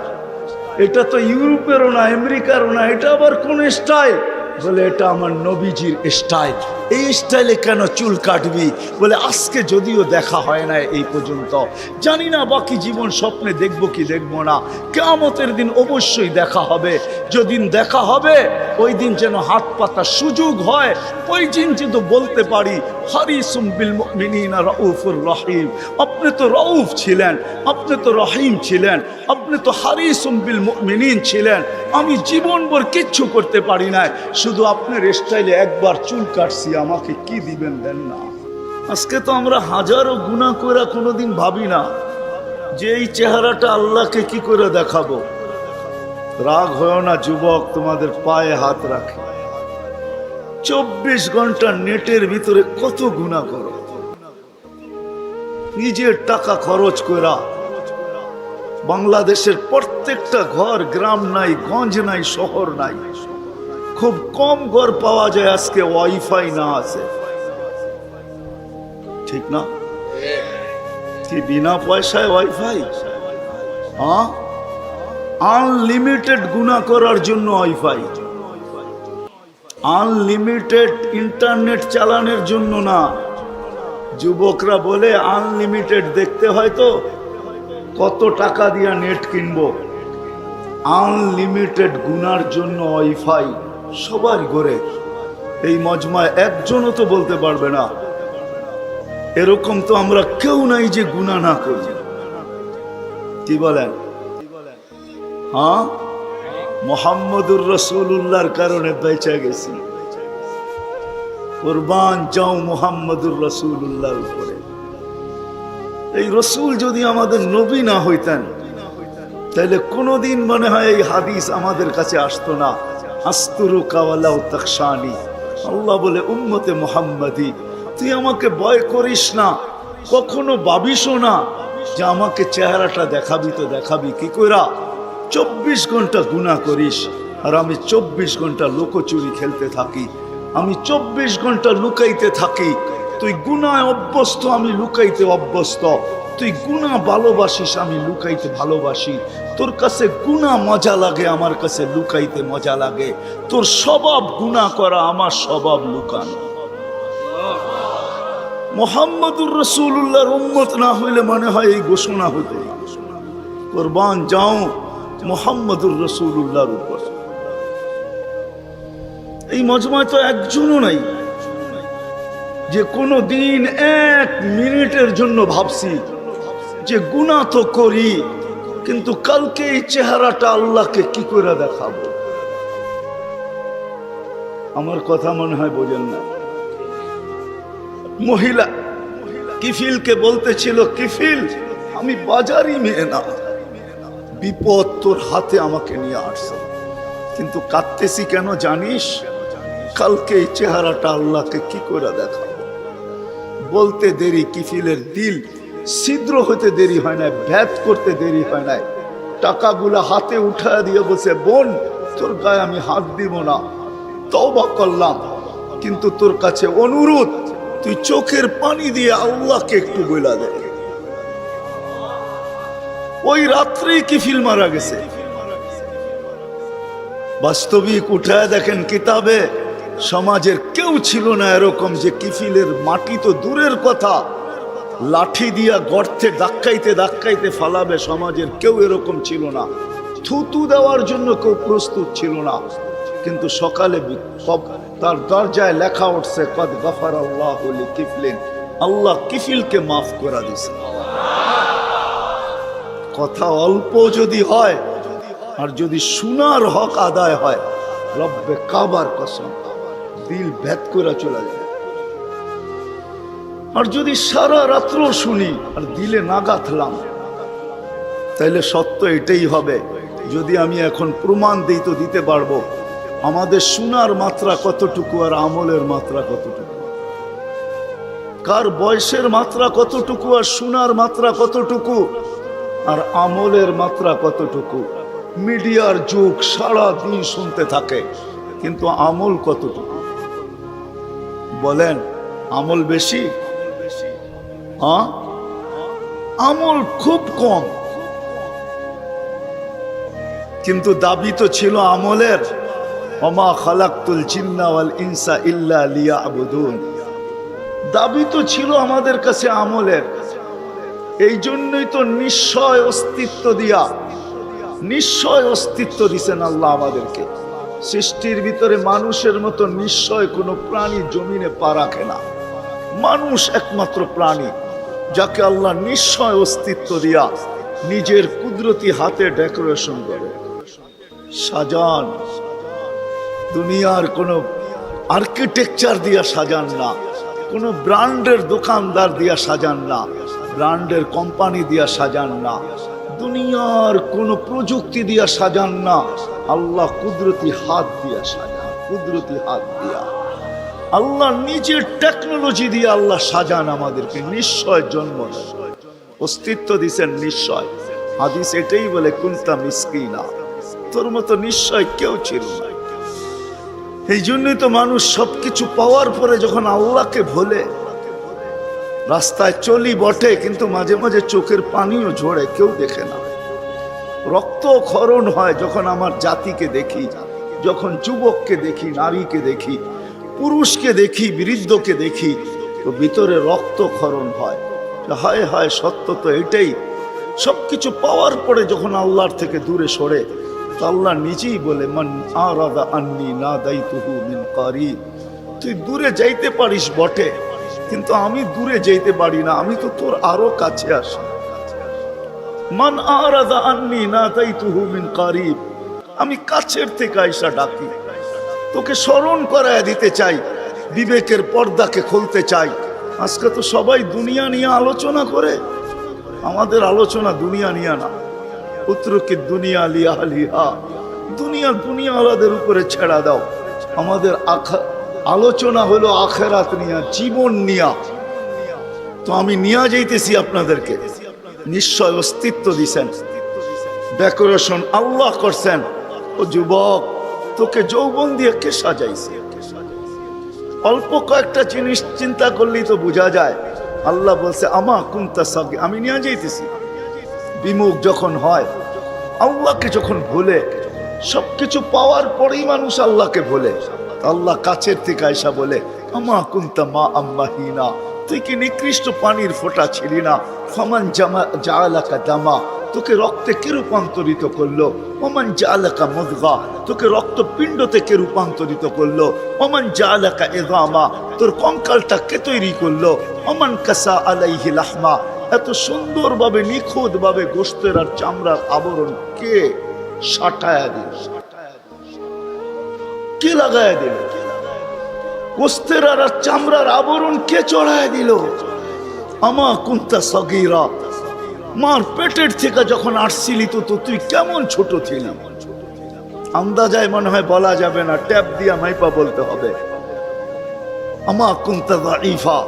এটা তো ইউরোপেরও না, আমেরিকারও না, এটা আবার কোন স্টাইল, বলে এটা আমার নবীজির স্টাইল, এই স্টাইলে কেন চুল কাটবি? বলে আজকে যদিও দেখা হয় না এই পর্যন্ত, জানি না বাকি জীবন স্বপ্নে দেখবো কি দেখবো না, কিয়ামতের দিন অবশ্যই দেখা হবে। যেদিন দেখা হবে ওই দিন যেন হাত পাতার সুযোগ হয়, ওই দিন যেন বলতে পারি হারিসুম বিল মুমিনিনা রাউফুর রহিম। আপনি তো রাউফ ছিলেন, আপনি তো রহিম ছিলেন, আপনি তো হারিসুম বিল মুমিনিন ছিলেন। আমি জীবনভর কিচ্ছু করতে পারি না, শুধু আপনার স্টাইলে একবার চুল কাটছি, আমাকে কি দিবেন দেন না। আজকে তো আমরা হাজারো গুনাহ করে কোনোদিন ভাবি না যে এই চেহারাটা আল্লাহকে কি করে দেখাবো। রাগ হয় না যুবক, তোমাদের পায়ে হাত রাখে, 24 ঘন্টা নেটের ভিতরে কত গুনাহ করো, নিজের টাকা খরচ করা। বাংলাদেশের প্রত্যেকটা ঘর, গ্রাম নাই, গঞ্জ নাই, শহর নাই, খুব কম ঘর পাওয়া যায় আজকে ওয়াইফাই না আছে, ঠিক না? কি বিনা পয়সায় ওয়াইফাই? হ্যাঁ, আনলিমিটেড গুনাহ করার জন্য ওয়াইফাই, আনলিমিটেড ইন্টারনেট চালানোর জন্য না। যুবকরা বলে আনলিমিটেড দেখতে হয় তো কত টাকা দিয়া নেট কিনবো, আনলিমিটেড গুনার জন্য ওয়াইফাই সবার ঘরে। এই মজমায় একজনও তো বলতে পারবে না এরকম তো আমরা কেউ নাই যে গুনাহ না করি। কি বলেন? হ্যাঁ, মুহাম্মদুর রাসূলুল্লাহর কারণে বেঁচে গেছি। কুরবান যাও মুহাম্মদুর রাসূলুল্লাহর উপরে। এই রসুল যদি আমাদের নবী না হইতেন তাহলে কোনোদিন মনে হয় এই হাদিস আমাদের কাছে আসতো না। আস্তুরুকা ওয়ালাউ তাখশানি, আল্লাহ বলে উম্মতে মুহাম্মাদি তুই আমাকে ভয় করিস না, কখনো ভাবিসও না যে আমাকে চেহারাটা দেখাবি, তো দেখাবি কি কইরা? 24 ঘন্টা গুনাহ করিস, আর আমি 24 ঘন্টা লুকোচুরি খেলতে থাকি, আমি 24 ঘন্টা লুকাইতে থাকি। তুই গুনায় অভ্যস্ত, আমি লুকাইতে অভ্যস্ত। তুই গুনাহ ভালোবাসিস, আমি লুকাইতে ভালোবাসি। তোর কাছে গুনাহ মজা লাগে, আমার কাছে লুকাইতে মজা লাগে। তোর স্বভাব গুনাহ করা, আমার স্বভাব লুকানো। মুহাম্মদুর রাসূলুল্লাহর উম্মত না হইলে মনে হয় এই ঘোষণা হতো না, কুরবান যাও মুহাম্মদুর রাসূলুল্লাহর উপর। এই মজমায় তো একজনও নাই যে কোনো দিন 1 মিনিটের জন্য ভাবছি যে গুনাহ তো করি, কিন্তু কালকে এই চেহারাটা আল্লাহকে কি করে দেখাবো। আমার কথা মনে হয় বোঝেন না। মহিলা কিফিলকে বলতেছিল, কিফিল আমি বাজারি মেয়ে না, বিপদ তোর হাতে আমাকে নিয়ে আসছে, কিন্তু কাঁদতেছি কেন জানিস? কালকে এই চেহারাটা আল্লাহকে কি করে দেখাবো। বলতে দেরি কিফিলের দিল ছিদ্র হতে দেরি হয় না, ভেদ করতে দেরি হয় না। টাকাগুলা হাতে উঠায় দিয়ে বলছে, বোন তোর গায়ে আমি হাত দিব না, তওবা করলাম, কিন্তু তোর কাছে অনুরোধ, তুই চোখের পানি দিয়ে আল্লাহকে একটু বইলা দে। ওই রাত্রেই কিফিল মারা গেছে। বাস্তবিক উঠায় দেখেন কিতাবে, সমাজের কেউ ছিল না এরকম যে কিফিলের মাটি তো দূরের কথা, লাঠি দিয়া গর্তে ধাক্কাইতে ধাক্কাইতে ফালাবে, সমাজের কেউ এরকম ছিল না। থুতু দেওয়ার জন্য কেউ প্রস্তুত ছিল না। কিন্তু সকালে তার দরজায় লেখা উঠছে, কদ গফারাল্লাহু লিকিফলিন, আল্লাহ কিফিলকে মাফ করে দিয়েছে। কথা অল্প যদি হয় আর যদি শোনার হক আদায় হয়, রব্বে কাবার কসম দিল ভেদ করে চলে যায়। আর যদি সারা রাত্র শুনি আর দিলে না গাঁথলাম, তাইলে সত্য এটাই হবে। যদি আমি এখন প্রমাণ দিই তো দিতে পারবো আমাদের শোনার মাত্রা কতটুকু আর আমলের মাত্রা কতটুকু, কার বয়সের মাত্রা কতটুকু আর শোনার মাত্রা কতটুকু আর আমলের মাত্রা কতটুকু। মিডিয়ার যুগ, সারা দিন শুনতে থাকে, কিন্তু আমল কতটুকু বলেন? আমল বেশি? হ্যাঁ, আমল খুব কম, কিন্তু দাবি তো ছিল আমলের। ওমা খালাকতুল জিন্না ওয়াল ইনসা ইল্লা লিয়াবুদুন, দাবি তো ছিল আমাদের কাছে আমলের। এই জন্যই তো নিশ্চয় অস্তিত্ব দিয়া, নিশ্চয় অস্তিত্ব দিছেন আল্লাহ আমাদেরকে। সৃষ্টির ভিতরে মানুষের মতো নিশ্চয় কোনো প্রাণী জমিনে পা রাখে না। মানুষ একমাত্র প্রাণী যাকে আল্লাহ নিশ্চয় অস্তিত্ব দিয়া নিজের কুদরতি হাতে ডেকোরেশন করে সাজান। দুনিয়ার কোনো আর্কিটেকচার দিয়া সাজান না, কোনো ব্র্যান্ডের দোকানদার দিয়া সাজান না, ব্র্যান্ডের কোম্পানি দিয়া সাজান না, দুনিয়ার কোনো প্রযুক্তি দিয়া সাজান না, আল্লাহ কুদরতি হাত দিয়া সাজান। কুদরতি হাত দিয়া আল্লাহ নিজের টেকনোলজি দিয়ে আল্লাহ সাজান আমাদেরকে। নিশ্চয় জন্ম অস্তিত্ব দিছেন নিশ্চয়। হাদিস এটাই বলে, কুনতা মিসকিনা, তোর মতো নিশ্চয় কেউ ছিল না। এই জন্যই তো মানুষ সবকিছু পাওয়ার পরে যখন আল্লাহকে ভোলে, রাস্তায় চলি বটে কিন্তু মাঝে মাঝে চোখের পানিও ঝরে, কেউ দেখে না। রক্ত ক্ষরণ হয় যখন আমার জাতিকে দেখি, যখন যুবককে দেখি, নারীকে দেখি, পুরুষকে দেখি, বৃদ্ধকে দেখি, তো ভিতরে রক্ত ক্ষরণ হয়। হায় হায়, সত্য তো এটাই। সবকিছু পাওয়ার পরে যখন আল্লাহর থেকে দূরে সরে, তো আল্লাহ নিজেই বলে, মান আরাদা আন্নি নাদাইতুহু মিন কারিব, তুই দূরে যাইতে পারিস বটে, কিন্তু আমি দূরে যাইতে পারি না, আমি তো তোর আরো কাছে আসি। মান আরাদা আন্নি নাদাইতুহু মিন কারিব, আমি কাছের থেকে আইসা ডাকি, তোকে স্মরণ করায় দিতে চাই, বিবেকের পর্দাকে খুলতে চাই। আজকে তো সবাই দুনিয়া নিয়ে আলোচনা করে, আমাদের আলোচনা দুনিয়া নিয়ে না। উত্তরকে দুনিয়া লিয়া লিহা, দুনিয়া আলাদের উপরে ছেড়া দাও। আমাদের আলোচনা হলো আখেরাত নিয়া, জীবন নিয়া। তো আমি নিয়ে যাইতেছি আপনাদেরকে। নিশ্চয় অস্তিত্ব দিছেন, ডেকোরেশন আল্লাহ করছেন। ও যুবক, তোকে যৌবন দিয়ে কে সাজাইছে? অল্প কয়েকটা জিনিস চিন্তা করলেই তো বোঝা যায়। আল্লাহ বলছে, আমা কুনতা সাগি, আমি নিয়ে যাইতেছি। বিমুখ যখন হয়, আল্লাহকে যখন ভুলে, সবকিছু পাওয়ার পরেই মানুষ আল্লাহকে ভুলে, আল্লাহ কাছের থেকে আয়সা বলে, আমা কুনতা মা আম্মাহিনা, তুই কি নিকৃষ্ট পানির ফোঁটা ছিলি না? ফামান জাআলাকা দামা, তোকে রক্তে কে রূপান্তরিত করলো? ওমান জাআলাকা মুদগা, তোকে রক্তপিণ্ড থেকে রূপান্তরিত করলো। ওমান জাআলাকা ইযামা, তোর কঙ্কালটা কে তৈরি করলো? ওমান কাসা আলাইহি লাহমা, এত সুন্দরভাবে নিখুঁতভাবে গোশতের আর চামড়ার আবরণ কে সাটায়া দিল? কে লাগায়া দিল? গোশতের আর চামড়ার আবরণ কে চড়ায় দিল? আমা কুনতা সগীরা, মার পেটের থেকে যখন আসছিলি তো তুই কেমন ছোট ছিলি। আন্দাজায় মনে হয় বলা যাবে না, ট্যাপ দিয়া মাইপা বলতে হবে। আমা কুনতা দাঈফা,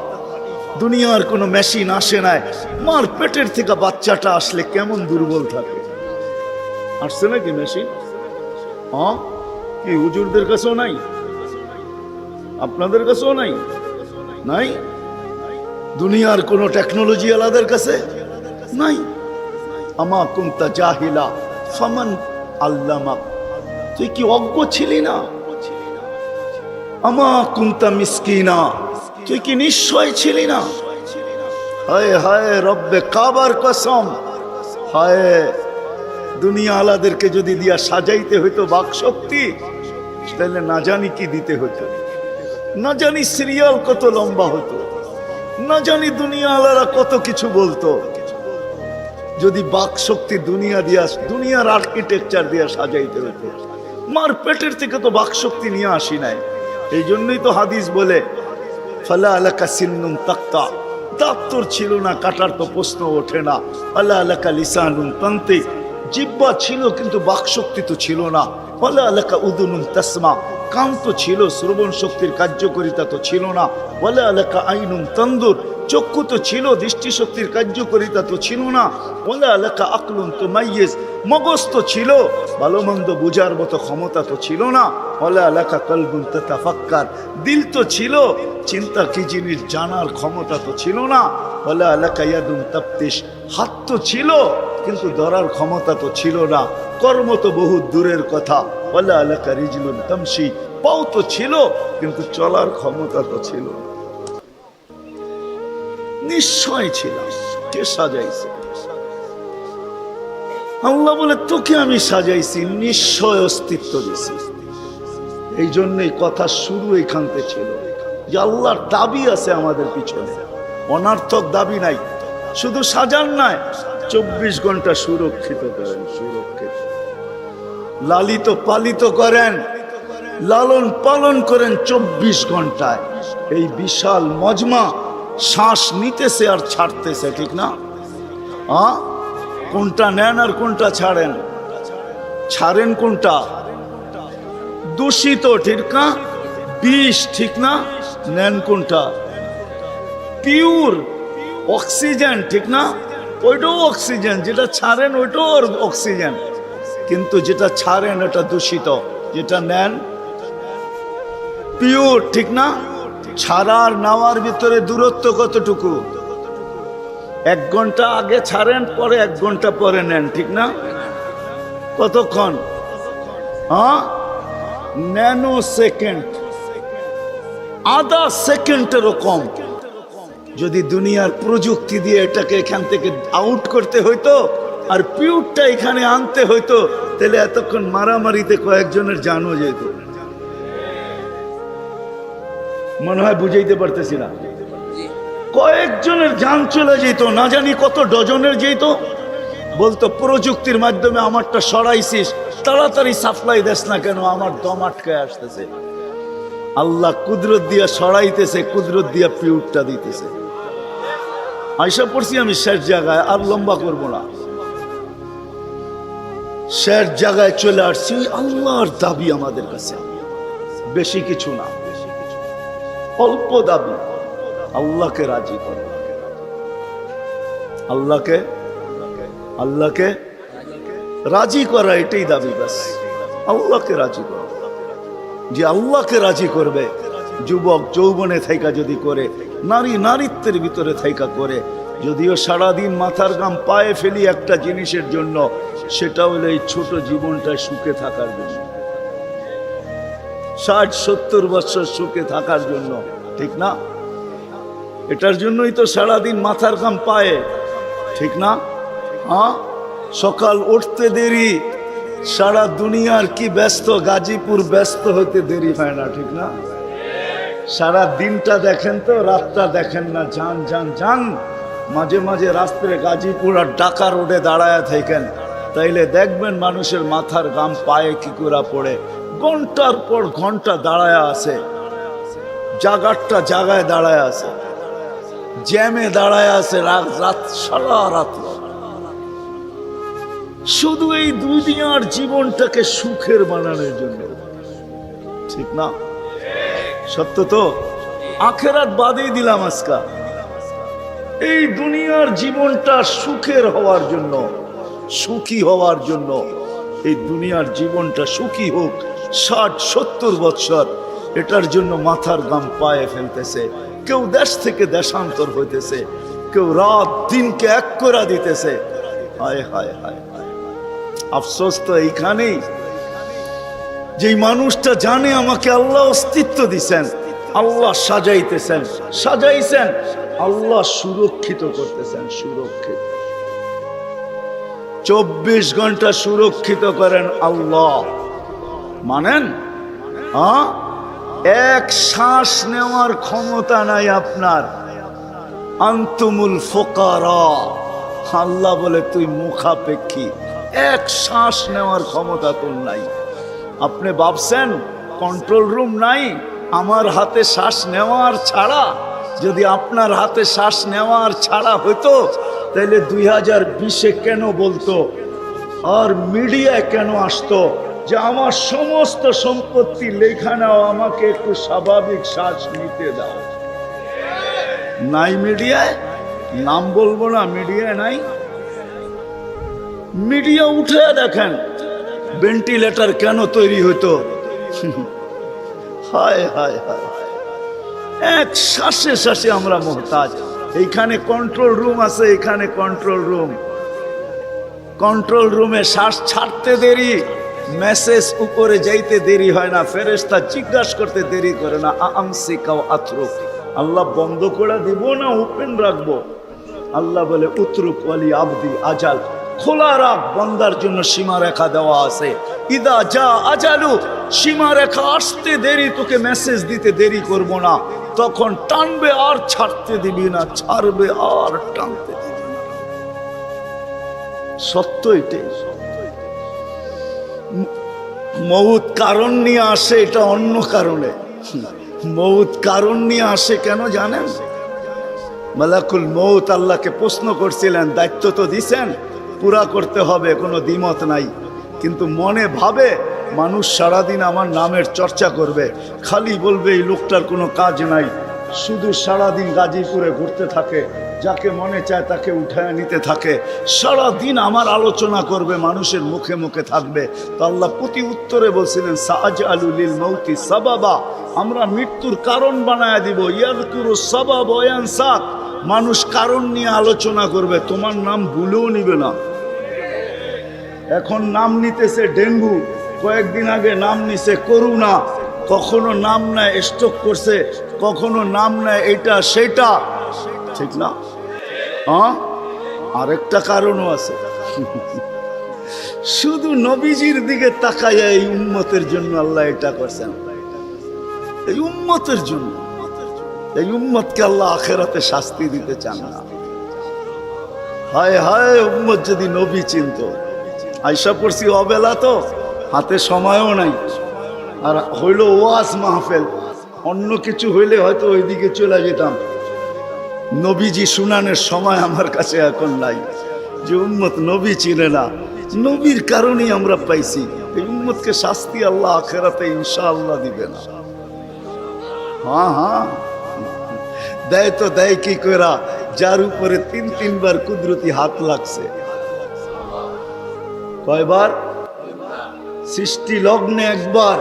দুনিয়ার কোনো মেশিন আসে নাই, মার পেটের থেকে বাচ্চাটা আসলে কেমন দুর্বল থাকে। আসছে নাকি মেশিন? কি হুজুরদের কাছেও নাই? আপনাদের কাছেও নাই? নাই? দুনিয়ার কোন টেকনোলজি আলাদের কাছে নাই। আমা কুনতা জাহিলা ফামান আল্লামাক, তুই কি অজ্ঞ ছিলি না? আমা কুনতা মিসকিনা, তুই কি নিশ্চয় ছিলি না? হায় হায় রব্বে কাবার কসম, হায় দুনিয়া আলাদেরকে যদি দিয়া সাজাইতে হইতো বাক শক্তি, তাহলে না জানি কি দিতে হতো, না জানি সিরিয়াল কত লম্বা হতো, না জানি দুনিয়া আলারা কত কিছু বলতো। যদি বাক শক্তি দুনিয়া দিয়া, দুনিয়ার আর্কিটেকচার দিয়া সাজাইতে হতো। মার পেটের থেকে তো বাক শক্তি নিয়ে আসি নাই। এই জন্যই তো হাদিস বলে ফালা আলাকা সিন্নুন তাক্তা, দাঁত তোর ছিল না, কাটার তো প্রশ্ন ওঠে না। আল্লাহ আলাকা লিসানুন তান্তিক, জিহ্বা ছিল কিন্তু বাক শক্তি তো ছিল না। ফালা আলাকা উদুনুন তাসমা, কান তো ছিল, শ্রবণ শক্তির কার্যকারিতা তো ছিল না। ওয়ালা আলাকা আইনুন তানদুর, চক্ষু তো ছিল, দৃষ্টিশক্তির কার্যকারিতা তো ছিল না। ওয়ালা আলাকা আকলুন তুমাইয়িজ, মগজ তো ছিল, ভালো মন্দ বুঝার মতো ক্ষমতা তো ছিল না। ওয়ালা আলাকা কলবুন তাতাফাক্কার, দিল তো ছিল, চিন্তা কি জিনিস জানার ক্ষমতা তো ছিল না। ওয়ালা আলাকা ইয়াদুন তাফতিশ, হাত তো ছিল কিন্তু ধরার ক্ষমতা তো ছিল না। কর্ম তো বহু দূরের কথা। ওয়ালা আলাকা রিজলুন তামশি, পাও তো ছিল কিন্তু চলার ক্ষমতা তো ছিল না। নিশ্চয় ছিল, কে সাজাইছে? আল্লাহ বলে তোকে আমি সাজাইছি, নিশ্চয় অস্তিত্ব দিছি। এই জন্যই কথা শুরু এইখানতে ছিল যে আল্লাহর দাবি আছে আমাদের পিছনে, অনার্থক দাবি নাই। শুধু সাজান নাই, 24 ঘন্টা সুরক্ষিত করেন, সুরক্ষিত লালিত পালিত করেন, লালন পালন করেন 24 ঘন্টায়। এই বিশাল মজমা শ্বাস নিতেছে আর ছাড়তেছে, ঠিক না? কোনটা নেন আর কোনটা ছাড়েন? ছাড়েন কোনটা? দূষিত, ঠিক না? বিষ, ঠিক না? নেন কোনটা? পিওর অক্সিজেন, ঠিক না? ওইটাও অক্সিজেন, যেটা ছাড়েন ওইটাও অক্সিজেন। কিন্তু যেটা ছাড়েন এটা দূষিত, যেটা নেন পিওর, ঠিক না? ছাড়ার নেওয়ার ভিতরে দূরত্ব কতটুকু? 1 ঘন্টা আগে ছাড়েন, পরে 1 ঘন্টা পরে নেন, ঠিক না? কতক্ষণ? ন্যানো সেকেন্ড, আধা সেকেন্ডেরও কম। যদি দুনিয়ার প্রযুক্তি দিয়ে এটাকে এখান থেকে আউট করতে হইতো আর পিওরটা এখানে আনতে হইতো, তাহলে এতক্ষণ মারামারিতে কয়েকজনের জানও যেত। মনে হয় বুঝাইতে পারতেছি না। কয়েকজনের জান চলে যেত, না জানি কত ডজনের যেত। বলতো প্রযুক্তির মাধ্যমে আমারটা সরাইছিস, তাড়াতাড়ি সাপ্লাই দেস না কেন, আমার দম আটকায় আসতেছে। আল্লাহ কুদরত দিয়া সরাইতেছে, কুদরত দিয়া পিউরটা দিতেছে। আয়সা পড়ছি আমি শেষ জায়গায়, আর লম্বা করব না। শেষ জায়গায় চলে আসছি। আল্লাহর দাবি আমাদের কাছে বেশি কিছু না, অল্প দাবি। আল্লাহকে রাজি করো, আল্লাহকে রাজি করা, এটাই দাবি। ব্যাস আল্লাহকে রাজি করো। যে আল্লাহকে রাজি করবে, যুবক যৌবনে থাইকা যদি করে, নারী নারীত্বের ভিতরে থাইকা করে, যদিও সারাদিন মাথার ঘাম পায়ে ফেলি একটা জিনিসের জন্য, সেটা হলো এই ছোট জীবনটায় সুখে থাকার জন্য, 60-70 বছর সুখে থাকার জন্য, ঠিক না? এটার জন্যই তো সারাদিন মাথার ঘাম পায়ে, ঠিক না? সকাল উঠতে দেরি, সারা দুনিয়ার কি ব্যস্ত, গাজীপুর ব্যস্ত হতে দেরি হয় না, ঠিক না? সারা দিনটা দেখেন তো, রাতটা দেখেন না। যান যান যান, মাঝে মাঝে রাস্তায় গাজীপুর আর ঢাকা রোডে দাঁড়ায় থাকেন, তাইলে দেখবেন মানুষের মাথার ঘাম পায়ে কি করে পড়ে। ঘন্টার পর ঘন্টা দাঁড়ায় আছে, জাগারটা জাগায় দাঁড়ায় আছে। জ্যামে দাঁড়ায় আছে রাত সারা রাত, শুধু এই দুনিয়ার জীবনটাকে সুখের বানানোর জন্য। ঠিক না? সত্য তো? আখেরাত বাদেই দিলাম আজকা, এই দুনিয়ার জীবনটা সুখের হওয়ার জন্য, সুখী হওয়ার জন্য। এই দুনিয়ার জীবনটা সুখী হোক 60-70 বৎসর, এটার জন্য মাথার গাম পায়ে ফেলতেছে। কেউ দেশ থেকে দেশান্তর হইতেছে, কেউ রাত দিনকে এক করে দিতেছে। হায় হায় হায়, আফসোস তো এইখানেই, যেই মানুষটা জানে আমাকে আল্লাহ অস্তিত্ব দিছেন, আল্লাহ সাজাইতেছেন, সাজাইছেন, আল্লাহ সুরক্ষিত করতেছেন, সুরক্ষিত 24 ঘন্টা সুরক্ষিত করেন আল্লাহ। মানেন? এক শ্বাস নেওয়ার ক্ষমতা নাই আপনার। আনতুমুল ফুকারা, আল্লাহ বলে তুই মুখাপেক্ষী, এক শ্বাস নেওয়ার ক্ষমতা তোর নাই। আপনি ভাবছেন কন্ট্রোল রুম নাই? আমার হাতে শ্বাস নেওয়ার ছাড়া, যদি আপনার হাতে শ্বাস নেওয়ার ছাড়া হইতো, তাহলে 2020-এ কেন বলতো আর মিডিয়ায় কেন আসতো যে আমার সমস্ত সম্পত্তি লেখা নাও, আমাকে একটু স্বাভাবিক শ্বাস নিতে দাও? নাই মিডিয়ায়, নাম বলবো না, মিডিয়ায় নাই। মিডিয়া উঠে দেখেন ভেন্টিলেটর কেন তৈরি হতো। হায় হায় হায়, এক শ্বাসে শ্বাসে আমরা মোহতাজ। এইখানে কন্ট্রোল রুম আছে, এখানে কন্ট্রোল রুম, কন্ট্রোল রুমে শ্বাস ছাড়তে দেরি, মেসেজ উপরে যাইতে দেরি হয় না, ফেরেশতা জিজ্ঞাসা করতে দেরি করে না। আমসিকাও আতরুক, আল্লাহ বন্ধ করে দিব না ওপেন রাখবো? আল্লাহ বলে উতরুক ওয়ালি আবদি আজাল, খোলা রাখ, বন্দার জন্য সীমারেখা দেওয়া আছে। ইদা যা আজালু, সীমারেখা আসতে দেরি, তোকে মেসেজ দিতে দেরি করব না, তখন টানবে আর ছাড়তে দিবি না, ছাড়বে আর টানতে দিবি না। সত্য এটাই। মউত কারণ নিয়ে আসে, এটা অন্য কারণে। মউত কারণ নিয়ে আসে কেন জানেন? মালাকুল মউত আল্লাহকে প্রশ্ন করছিলেন, দায়িত্ব তো দিছেন, পুরা করতে হবে, কোনো দ্বিমত নাই। কিন্তু মনে ভাবে মানুষ সারাদিন আমার নামের চর্চা করবে, খালি বলবে এই লোকটার কোনো কাজ নাই, শুধু সারাদিন গাজীপুরে ঘুরতে থাকে, যাকে মনে চায় তাকে উঠায় নিতে থাকে, সারাদিন আমার আলোচনা করবে, মানুষের মুখে মুখে থাকবে। তো আল্লাহ প্রতি উত্তরে বলছিলেন সাআজআলু লিল মাউতি সাবাবা, আমরা মৃত্যুর কারণ বানায় দিব। ইয়াযকুরু সাবাব ওয়া ইয়ানসাক, মানুষ কারণ নিয়ে আলোচনা করবে, তোমার নাম ভুলেও নিবে না। এখন নাম নিতেছে ডেঙ্গু, কয়েকদিন আগে নাম নিছে করোনা, কখনো নাম নেয় স্ট্রোক করছে, কখনো নাম নেয় এটা সেটা। ঠিক না? আরেকটা কারণও আছে, শুধু নবীজির দিকে তাকাইয়া এই উম্মতের জন্য আল্লাহ এটা করছেন, এই উম্মতের জন্য। এই উম্মতকে আল্লাহ আখেরাতে শাস্তি দিতে চান না। হায় হায়, উম্মত যদি নবী চিনত। আয়সা পড়ছি অবেলা, তো হাতে সময়ও নাই, আর হইল ওয়াজ মাহফিল, অন্য কিছু হইলে হয়তো ওইদিকে চলে যেতাম। নবীজি শুনানের সময় আমার কাছে এখন নাই। যে উম্মত নবী চিনে না, নবীর কারণেই আমরা পাইছি। এই উম্মতকে শাস্তি আল্লাহ আখেরাতে ইনশাআল্লাহ দিবে না। হ্যাঁ হ্যাঁ, দেয় তো দেয় কি কইরা, যার উপরে 3-3 বার কুদরতি হাত লাগছে। কয়বার? সৃষ্টি লগ্নে একবার,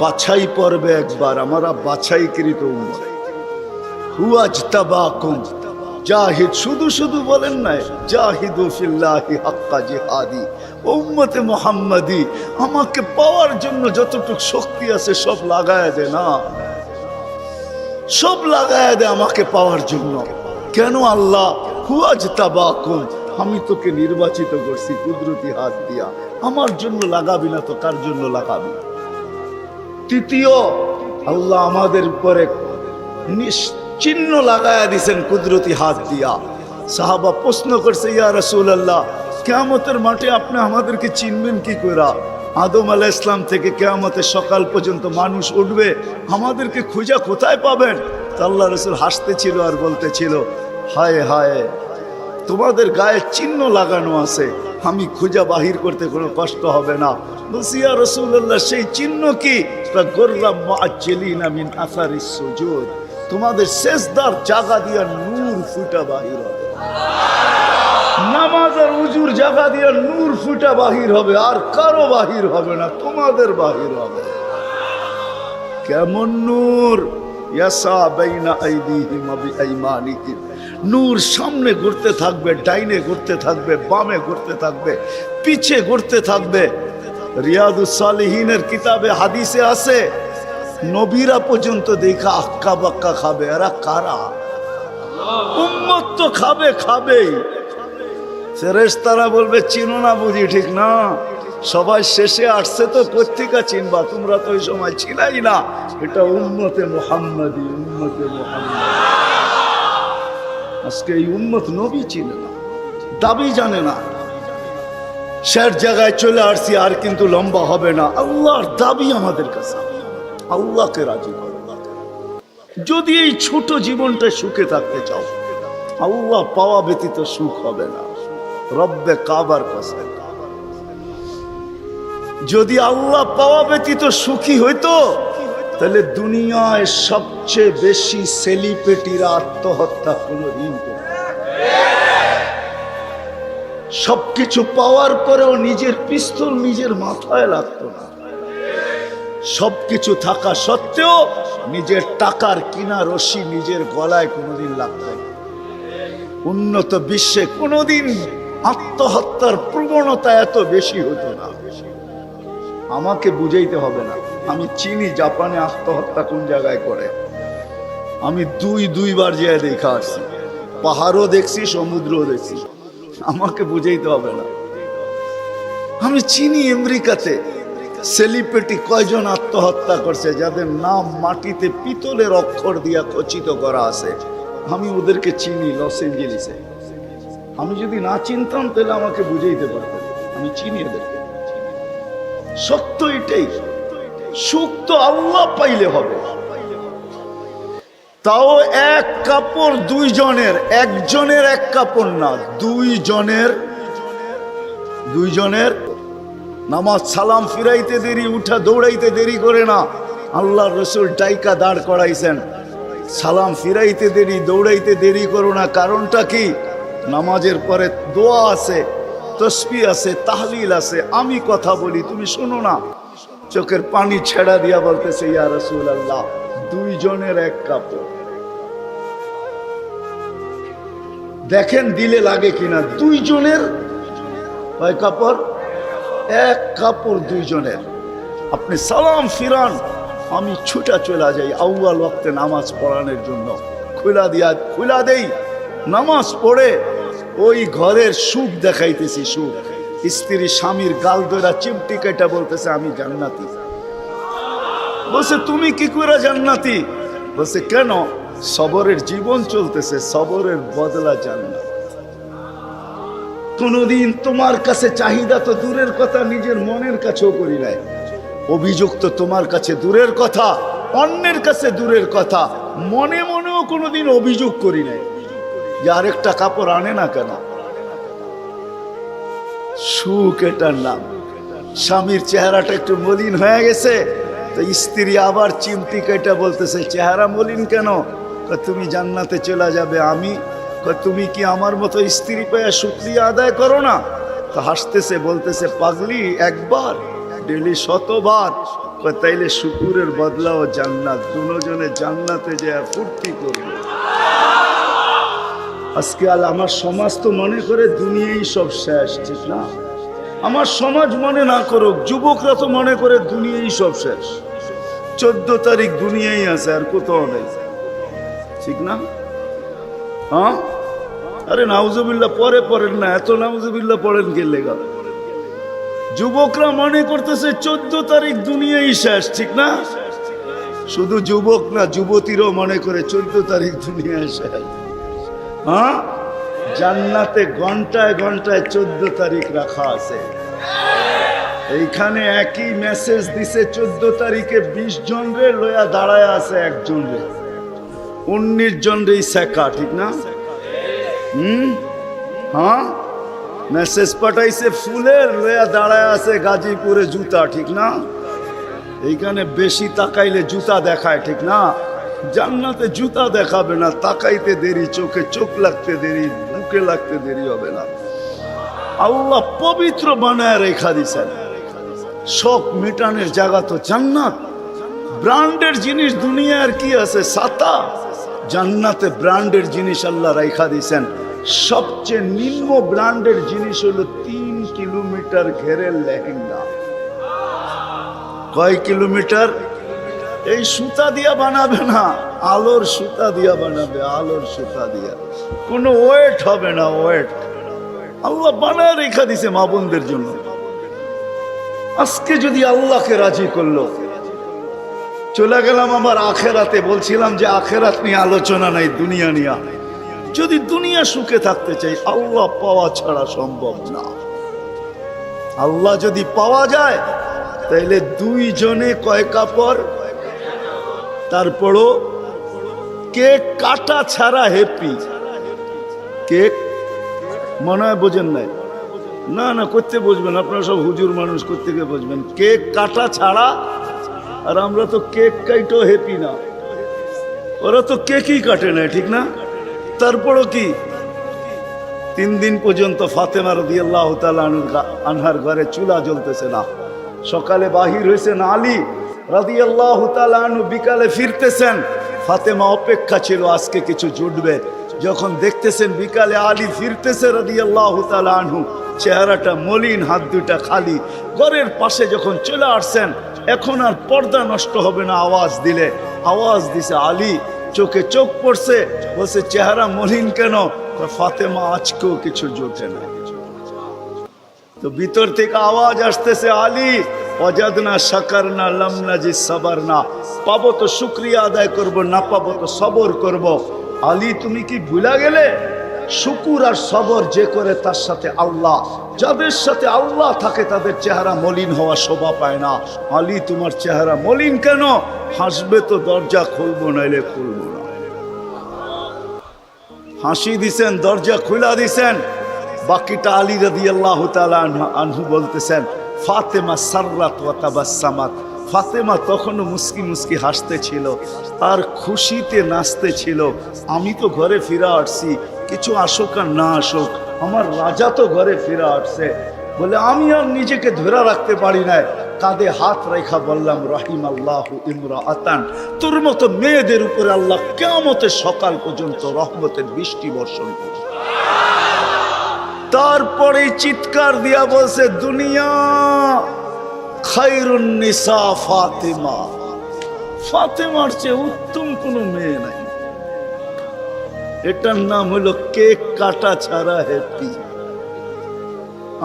বাছাই পর্বে একবার। আমরা বাছাইকৃত উম্মত। হুয়াজতাবাকুম, জাহিদ, শুধু শুধু বলেন নাই, জাহিদু ফিল্লাহি হাক্কা জিহাদি। উম্মতে মুহাম্মাদি, আমাকে পাওয়ার জন্য যতটুকু শক্তি আছে সব লাগায় দে না, সব লাগায় দে আমাকে পাওয়ার জন্য। কেন আল্লাহ? হুয়াজতাবাকুম, আমি তোকে নির্বাচিত করছি কুদরতি হাত দিয়া, আমার জন্য লাগাবি না তো কার জন্য লাগাবি? তৃতীয়, আল্লাহ আমাদের উপরে চিহ্ন লাগায়া দিছেন কুদরতি হাত দিয়া। সাহাবা প্রশ্ন করছে, ইয়া রাসূলুল্লাহ, কিয়ামতের মাঠে আপনি আমাদেরকে চিনবেন কি কইরা? আদম আলাইহিস সালাম থেকে কিয়ামতের সকাল পর্যন্ত মানুষ উঠবে, আমাদেরকে খুঁজা কোথায় পাবেন? আল্লাহ রাসূল হাসতেছিল আর বলতেছিল, হায় হায়, তোমাদের গায়ে চিহ্ন লাগানো আছে, আমি খুঁজা বাহির করতে কোনো কষ্ট হবে না। বলছি ইয়া রাসূলুল্লাহ, সেই চিহ্ন কি? গোররাম মুআজ্জিলিনা মিন আসারিস সুজুদ, তোমাদের সেজদার জায়গা দিয়া নূর ফুটা বাহির হবে, নামাজ আর উজুর জায়গা দিয়া নূর ফুটা বাহির হবে, আর কারো বাহির হবে না, তোমাদের বাহির হবে। কেমন নূর? ইয়াসা বাইনা আইদিহিম ওয়া বিআইমানিহিম, নূর সামনে ঘুরতে থাকবে, ডাইনে ঘুরতে থাকবে, বামে ঘুরতে থাকবে, পিছে ঘুরতে থাকবে। রিয়াদুস সালিহিনের কিতাবে হাদিসে আছে, নবীরা পর্যন্ত দেখা আক্কা বাক্কা খাবে। এরা কারা? উম্মত তো খাবে, খাবেই। ফেরেশতারা বলবে চিনো না বুঝি? ঠিক না, সবাই শেষে আসছে তো কোত্থেকে চিনবা, তোমরা তো ওই সময় ছিলাই না। এটা উম্মতে মুহাম্মাদি, উম্মতে মুহাম্মাদি। আজকে এই উম্মত নবী চিনে না, দাবি জানে না। শেষ জায়গায় চলে আসছি, আর কিন্তু লম্বা হবে না। আল্লাহর দাবি আমাদের কাছে, আল্লাহকে রাজি করো। যদি এই ছোট জীবনটা সুখে থাকতে চাও, আল্লাহ পাওয়া ব্যতীত সুখ হবে না। রব্বে কাবার কসম, যদি আল্লাহ পাওয়া ব্যতীত সুখী হইতো, তাহলে দুনিয়ায় সবচেয়ে বেশি সেলিব্রিটিরা আত্মহত্যা কোনদিন করত। সবকিছু পাওয়ার পরেও নিজের পিস্তল নিজের মাথায় লাগতো না। সবকিছু থাকা সত্ত্বেও নিজের টাকার কিনা রশি নিজের গলায় কোনোদিন লাগতো না। উন্নত বিশ্বে কোনোদিন আত্মহত্যার প্রবণতা এত বেশি হতো না। আমাকে বুঝাইতে হবে না, আমি চিনি জাপানে আত্মহত্যা কোন জায়গায় করে। আমি দুইবার যেয়ে দেখা আসছি, পাহাড়ও দেখছি, সমুদ্রও দেখছি। আমাকে বুঝাইতে হবে না, আমি চিনি আমেরিকাতে সেলিব্রিটি কয়জন আত্মহত্যা করছে, যাদের নাম মাটিতে পিতলের অক্ষর দিয়া খচিত করা আছে। আমি ওদেরকে চিনি লস এঞ্জেলিসে। আমি যদি না চিনতাম তাহলে আমাকে বুঝাইতে পারতেন, আমি চিনি এদেরকে। সত্য এটাই, সুখ তো আল্লাহ পাইলে হবে। তাও এক কাপড় দুইজনের, একজনের এক কাপড় না, দুইজনের। নামাজ সালাম ফিরাইতে দেরি, উঠা দৌড়াইতে দেরি করে না। আল্লাহর রাসূল ডাইকা দাঁড় করাইছেন, সালাম ফিরাইতে দেরি, দৌড়াইতে দেরি করো না। কারণটা কি? নামাজের পরে দোয়া আছে, তসবিহ আছে, তাহলিল আছে। আমি কথা বলি, তুমি শোনো না। চোখের পানি ছেড়া দিয়া বলতেছে, ইয়া রাসূলুল্লাহ, দুইজনের এক কাপড়। দেখেন দিলে লাগে কিনা। দুইজনের কয় কাপড়? এক কাপড় দুইজনের। আপনি সালাম ফিরান, আমি ছুটা চলে যাই আউয়াল ওয়াক্তে নামাজ পড়ানোর জন্য। খুলা দেই, নামাজ পড়ে ওই ঘরের সুখ দেখাইতেছি। সুখ, স্ত্রী স্বামীর গাল ধরা চিমটি কেটে বলতেছে আমি জান্নাতি। বলছে তুমি কি করে জান্নাতি? বলছে কেন? সবরের জীবন চলতেছে, সবরের বদলা জান্নাত। কোনদিন তোমার কাছে চাহিদা তো দূরের কথা, নিজের মনের কাছেও করি নাই। অভিযোগ তো তোমার কাছে দূরের কথা, অন্যের কাছে দূরের কথা, মনে মনেও কোনোদিন অভিযোগ করি নাই যে আরেকটা কাপড় আনে না কেন। সুখ এটার নাম। স্বামীর চেহারাটা একটু মলিন হয়ে গেছে, তো স্ত্রী আবার চিমটি কেটে বলতেছে চেহারা মলিন কেন? তুমি জান্নাতে চলে যাবে। আমি তুমি কি আমার মতো স্ত্রী পেয়ে শুকরিয়া আদায় করো না? তো হাসতেছে, বলতেছে পাগলি, একবার ডেলি 100বার। তাইলে শুকুরের বদলাও জান্নাত। দুজনে জান্নাতে যে ফুর্তি করবে। আজকে আমার সমাজ তো মনে করে দুনিয়াই সব শেষ, ঠিক না? আমার সমাজ মনে না করুক, যুবকরা তো মনে করে দুনিয়াই সব শেষ। 14 তারিখ দুনিয়াই আছে, আর কোথাও নেই, ঠিক না? হ্যাঁ, আরে নাউজুবিল্লাহ পরে পড়েন না, এত নাউজুবিল্লাহ পড়েন কে লেগা? যুবকরা মনে করতেছে 14 তারিখ দুনিয়াই শেষ, ঠিক না? শুধু যুবক না, যুবতীরও মনে করে 14 তারিখ দুনিয়া শেষ। হ্যাঁ, জান্নাতে ঘন্টায় ঘন্টায় 14 তারিখ রাখা আছে। এইখানে একই মেসেজ দিছে 14 তারিখে 20 জন রে লয়া দাঁড়ায় আছে একজন রে। 19 জন রে শেখা, ঠিক না? হ্যাঁ, মেসেজ পাঠাইছে ফুলের, লয়া দাঁড়ায় আছে গাজীপুরে জুতা, ঠিক না? এইখানে বেশি তাকাইলে জুতা দেখায়, ঠিক না? জান্নাতে জুতা দেখাবে না, তাকাইতে দেরি, চোখে চোখ লাগতে দেরি, মুখে লাগতে দেরি হবে না। আল্লাহ পবিত্র বানায় রেখা দিছেন। শখ মেটানোর জায়গা তো জান্নাত। ব্র্যান্ডের জিনিস দুনিয়ার কি আছে? ছাতা। জান্নাতে ব্র্যান্ডের জিনিস আল্লাহ রেখা দিছেন। সবচেয়ে নিম্ন ব্র্যান্ডের জিনিস হলো 3 কিলোমিটার ঘেরের লেহেঙ্গা। কয় কিলোমিটার? এই সুতা দিয়া বানাবে না, আলোর সুতা দিয়া বানাবে, আলোর সুতা দিয়া। কোনো ওয়েট হবে না, ওয়েট। আল্লাহ বানায় রেখা দিছে মা বোনদের জন্য। আজকে যদি আল্লাহকে রাজি করলো, চলে গেলাম আমার আখেরাতে। বলছিলাম যে আখেরাত নিয়ে আলোচনা নাই, দুনিয়া নিয়ে। যদি দুনিয়া সুখে থাকতে চাই, আল্লাহ পাওয়া ছাড়া সম্ভব না। আল্লাহ যদি পাওয়া যায়, তাইলে 2 জনে কয় কাপড়? তারপরও কেক কাটা ছাড়া হ্যাপি। কেক মনে হয় বোঝেন নাই? না না, করতে বুঝবেন, আপনারা সব হুজুর মানুষ, করতে গিয়ে বুঝবেন। কেক কাটা ছাড়া। আর আমরা তো কেক কাইটো হ্যাপি না, ওরা তো কেকই কাটে না, ঠিক না? তারপরও কি 3 দিন পর্যন্ত ফাতেমা রাদিয়াল্লাহু তাআলা আনহার ঘরে চুলা জ্বলতেছে না। সকালে বাহির হয়েছেন আলী রাদিয়াল্লাহু তাআলা আনহু, বিকালে ফিরতেছেন। ফাতেমা অপেক্ষা ছিল আজকে কিছু জুটবে। যখন দেখতেছেন বিকালে আলী ফিরতেছে রাদিয়াল্লাহু তাআলা আনহু, চেহারাটা মলিন, হাত দুটা খালি। ঘরের পাশে যখন চলে আসছেন, এখন আর পর্দা নষ্ট হবে না, আওয়াজ দিলে। আওয়াজ দিছে আলী, চোখে চোখ পড়ছে, বলছে চেহারা মলিন কেন? ফাতেমা আজকেও কিছু জোটে না। তো ভিতর থেকে আওয়াজ আসতেছে, আলী ওয়াজাদনা শাকারনা লাম নাজিদ সাবারনা। পাবো তো শুকরিয়া আদায় করব, না পাবো তো সবর করব। আলী তুমি কি ভুলা গেলে? শুকুর আর সবর যে করে তার সাথে আল্লাহ। যাদের সাথে আল্লাহ থাকে তাদের চেহারা মলিন হওয়া শোভা পায় না। আলী তোমার চেহারা মলিন কেন? হাসবে তো দরজা খুলবো, নাইলে খুলবো না। হাসি দিছেন, দরজা খুলা দিছেন। বাকিটা আলী রাদিয়াল্লাহু তাআলা আনহু বলতেছেন, ফাতেমা সাররাত ওয়া তাবাসসামাত। ফাতেমা তখনও মুস্কি মুস্কি হাসতে ছিল আর খুশিতে নাচতে ছিল। আমি তো ঘরে ফিরে আসছি, কিছু আসুক আর না আসুক, আমার রাজা তো ঘরে ফিরে আসছে। বলে আমি আর নিজেকে ধরে রাখতে পারি না, কাঁধে হাত রেখা বললাম, রাহিমাল্লাহু ইমরাআতান। তোর মতো মেয়েদের উপরে আল্লাহ কিয়ামতের সকাল পর্যন্ত রহমতের বৃষ্টি বর্ষণ করবে। তারপরে চিৎকার দিয়া বলছে, দুনিয়া খায়রুন নিসা ফাতেমা। ফাতেমার চেয়ে উত্তম কোনো মেয়ে নাই। এটার নাম হলো কেক কাটা ছাড়া হ্যাপি।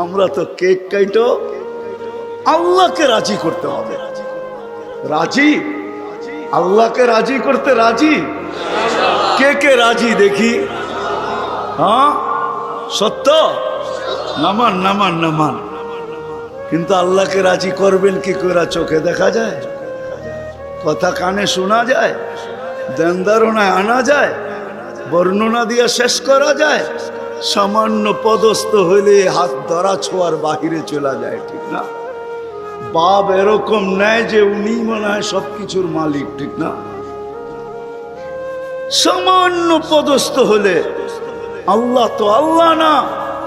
আমরা তো কেক কাইটো, আল্লাহকে রাজি করতে হবে। রাজি? আল্লাহকে রাজি করতে রাজি? কে কে রাজি দেখি? হ্যাঁ সত্য? নামান নামান নামান। কিন্তু আল্লাহকে রাজি করবেন কি করে? চোখে দেখা যায়? কথা কানে শোনা যায়? ধ্যান ধারণায় আনা যায়? বর্ণনা দিয়ে শেষ করা যায়? সামান্য পদস্থ হইলে হাত ধরা ছোঁয়ার বাহিরে চলে যায়, ঠিক না? বাপ এরকম নেয় যে উনি মনে হয় সবকিছুর মালিক, ঠিক না? সামান্য পদস্থ হলে আল্লাহ তো আল্লাহ না,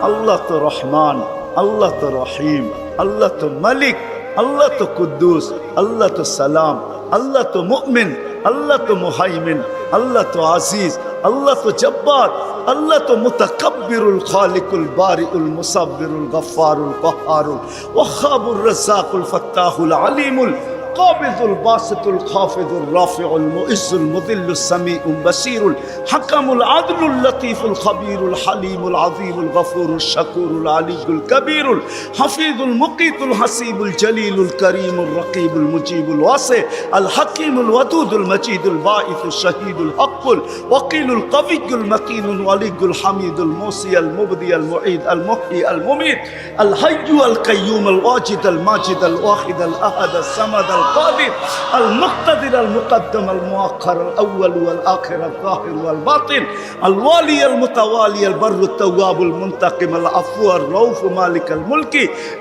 আল্লাহ তো রহমান, আল্লাহ তো রহিম, আল্লাহ তো মালিক, আল্লাহ তো কুদ্দুস, আল্লাহ তো সালাম, আল্লাহ তো মুমিন, আল্লাহ তো মুহাইমিন, আল্লাহ তো আজিজ, আল্লাহ তো জব্বার, আল্লাহ তো মুতাকাব্বিরুল খালিকুল বারিউল মুসাব্বিরুল গফফারুল কহ্হারুল ওয়াহাবুর রাজ্জাকুল ফাত্তাহুল আলিমুল قابض الباسط الخافض الرافع المؤز المذل السميع البصير الحكم العدل اللطيف الخبير الحليم العظيم الغفور الشكور العلي الكبير الحفيظ المقيت الحسيب الجليل الكريم الرقيب المجيب الواسع الحكيم الودود المجيد الباعث الشهيد الحق الوكيل القوي المتين الولي الحميد الموصي المبدي المعيد المحيي المميت الحي القيوم الواجد الماجد الواحد الأحد الصمد القادر المقتدر المقدم المؤخر الأول والآخر الظاهر والباطن الوالي المتوالي البر التواب المنتقم العفو الرؤوف مالك الملك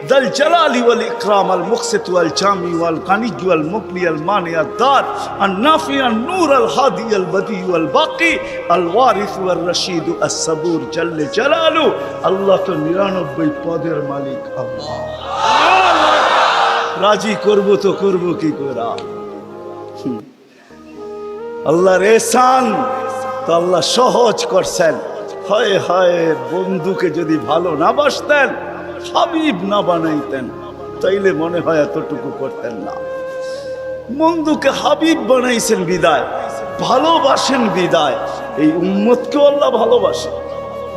ذا الجلال والإكرام المقسط والجامع والغني والمغني المانع الدار النافع النور الهادي البديع والباقي الوارث والرشيد الصبور جل جلاله الله তো 99 পদের মালিক আল্লাহ রাজি করব তো করব কি করে আল্লাহর ihsan তো আল্লাহ সহজ করছেন হায় হায় বন্ধুকে যদি ভালো না বাসতেন হাবিব না বানাইতেন তাইলে মনে হয় এতটুকু করতেন না বন্ধুকে হাবিব বানাইছেন বিদায় ভালোবাসেন বিদায় এই উম্মতকে আল্লাহ ভালোবাসেন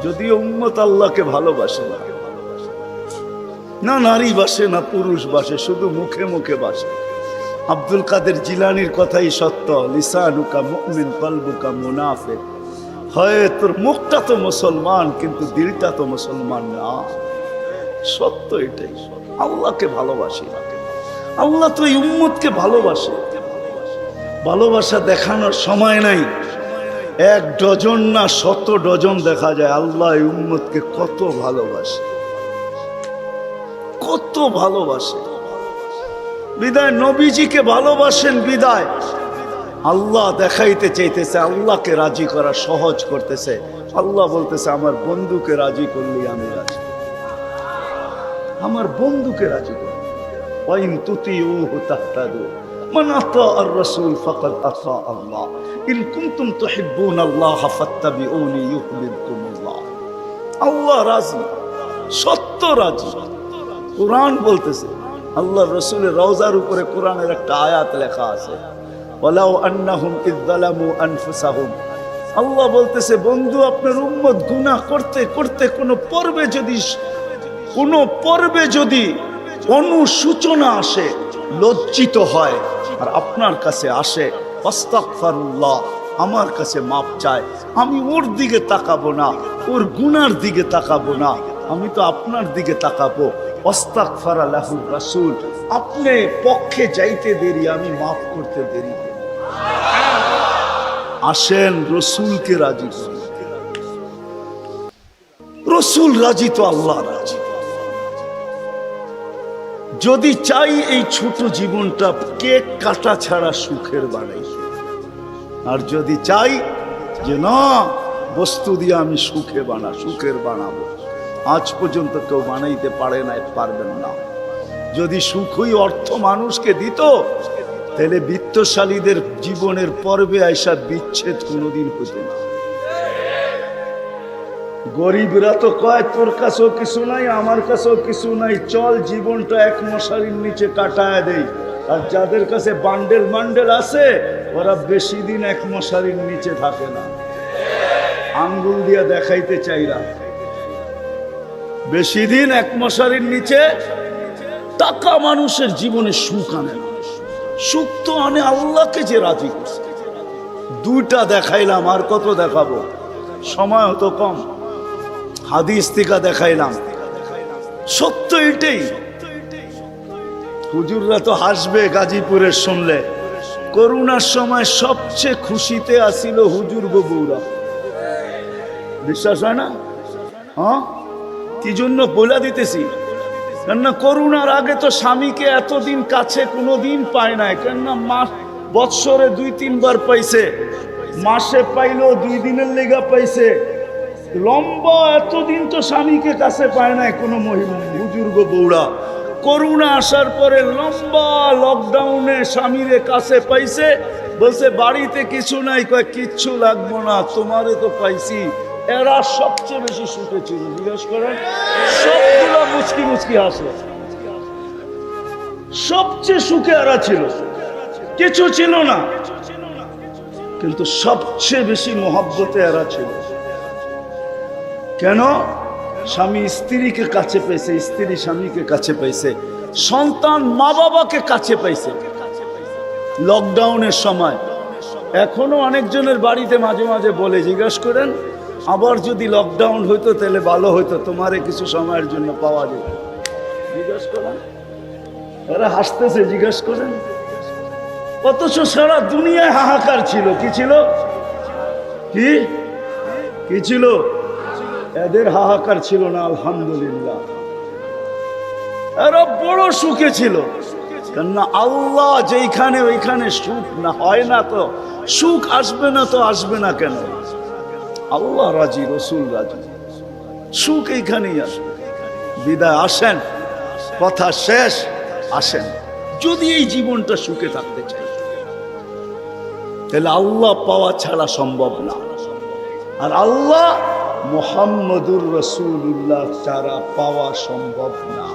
যদিও উম্মত আল্লাহকে ভালোবাসে না না নারী বাসে না পুরুষ বাসে শুধু মুখে মুখে বাসে আব্দুল কাদের জিলানির কথাই সত্য লিসানুকা মুমিন কলবুকা মুনাফিক হয় তোর মুখটা তো মুসলমান কিন্তু দিলটা তো মুসলমান না সত্য এটাই আল্লাহকে ভালোবাসি আল্লাহ তো এই উম্মতকে ভালোবাসে ভালোবাসা দেখানোর সময় নাই এক ডজন না 100 ডজন দেখা যায় আল্লাহ এই উম্মতকে কত ভালোবাসে কত ভালোবাসে বিদায় নবীজিকে ভালোবাসেন বিদায় আল্লাহ দেখাইতে চাইতেছে আল্লাহকে রাজি করা সহজ করতেছে আল্লাহ বলতেছে আমার বন্ধুকে রাজি করলি আমি রাজি আমার বন্ধুকে রাজি কর ওয়াইন তুতিউহু তাহতাদু মান আতা আর রাসূল ফাকাদ আতা আল্লাহ ইন কুনতুম তুহিব্বুনাল্লাহ ফাত্তাবিউনি ইউহিব্বুকুমুল্লাহ আল্লাহ রাজি সত্য রাজি কুরআন বলতেছে আল্লাহ রাসূলের রওজার উপরে কোরআনের একটা আয়াত লেখা আছে ওয়ালাউ আন্নাহুম ইযযালামু আনফুসাহুম আল্লাহ বলতেছে বন্ধু আপনার উম্মত গুনাহ করতে করতে কোনো পর্বে যদি অনুসূচনা আসে লজ্জিত হয় আর আপনার কাছে আসে আস্তাগফিরুল্লাহ আমার কাছে মাপ চায় আমি ওর দিকে তাকাবো না ওর গুনার দিকে তাকাবো না আমি তো আপনার দিকে তাকাবো আস্তাগফারা লাহুর রাসূল আপনি পক্ষে যাইতে দেরি আমি মাফ করতে দেরি আসেন রসুলকে রাজি করি রসুল রাজি তো আল্লাহ রাজি যদি চাই এই ছোট জীবনটা কেক কাটা ছাড়া সুখের বানাই আর যদি চাই যে না বস্তু দিয়ে আমি সুখের বানাবো আজ পর্যন্ত কেউ বানাইতে পারবেন না যদি সুখই অর্থ মানুষকে দিত তাহলে বিত্তশালীদের জীবনের পর্বে আইসা বিচ্ছেদ কোনোদিন হতো না গরিবরা তো কয় তোর কাছেও কিছু নাই আমার কাছেও কিছু নাই চল জীবনটা এক মশারির নিচে কাটায় দেই আর যাদের কাছে বান্ডেল আছে ওরা বেশি দিন এক মশারির নিচে থাকে না আঙ্গুল দিয়া দেখাইতে চাইরা বেশি দিন এক মশারির নিচে টাকা মানুষের জীবনে সুখ আনে না সুখ তো আনে আল্লাহকে যে রাজি করছে দুইটা দেখাইলাম আর কত দেখাবো সময় হতো কম হাদিস থেকে দেখাইলাম সত্য এটাই হুজুররা তো হাসবে গাজীপুরের শুনলে করোনার সময় সবচেয়ে খুশিতে আসিল হুজুর বউরা বিশ্বাস হয় না হ্যাঁ কি জন্য বলে দিতেছি কেননা করোনার আগে তো স্বামীকে এতদিন কাছে কোনোদিন পায় নাই কেননা বৎসরে 2-3 বার পাইছে মাসে পাইলো 2 দিনের লেগা পাইছে লম্বা এতদিন তো স্বামীকে কাছে পায় নাই কোনো বুজুর্গ বউরা করোনা আসার পরে লম্বা লকডাউনে স্বামীরে কাছে পাইছে বলছে বাড়িতে কিছু নাই কয় কিচ্ছু লাগবো না তোমারে তো পাইছি এরা সবচেয়ে বেশি সুখে ছিল জিজ্ঞেস করেন সবগুলো মুচকি হাসে সবচেয়ে সুখে এরা ছিল কিছু ছিল না কিন্তু সবচেয়ে বেশি মহব্বতে এরা ছিল কেন স্বামী স্ত্রীকে কাছে পাইছে স্ত্রী স্বামীকে কাছে পাইছে সন্তান মা বাবাকে কাছে পাইছে লকডাউনের সময় এখনো অনেকজনের বাড়িতে মাঝে মাঝে বলে জিজ্ঞাসা করেন আবার যদি লকডাউন হইতো তাহলে ভালো হইতো তোমারে কিছু সময়ের জন্য পাওয়া যেত জিজ্ঞাসা করেন এরা হাসতেছে জিজ্ঞাসা করেন অথচ সারা দুনিয়ায় হাহাকার ছিল। কি ছিল? কি কি ছিল? এদের হাহাকার ছিল না। আলহামদুলিল্লাহ, এরা বড় সুখে ছিল। কেননা আল্লাহ যেইখানে ওইখানে সুখ না হয় না, তো সুখ আসবে না তো আসবে না কেন? আল্লাহ রাজি, রসুল রাজি, সুখ এইখানেই আসবে। বিদায় আসেন, কথা শেষ। আসেন, যদি এই জীবনটা সুখে থাকতে চাই, তাহলে আল্লাহ পাওয়া ছাড়া সম্ভব না। আর আল্লাহ মুহাম্মদুর রাসূলুল্লাহ ছাড়া পাওয়া সম্ভব না।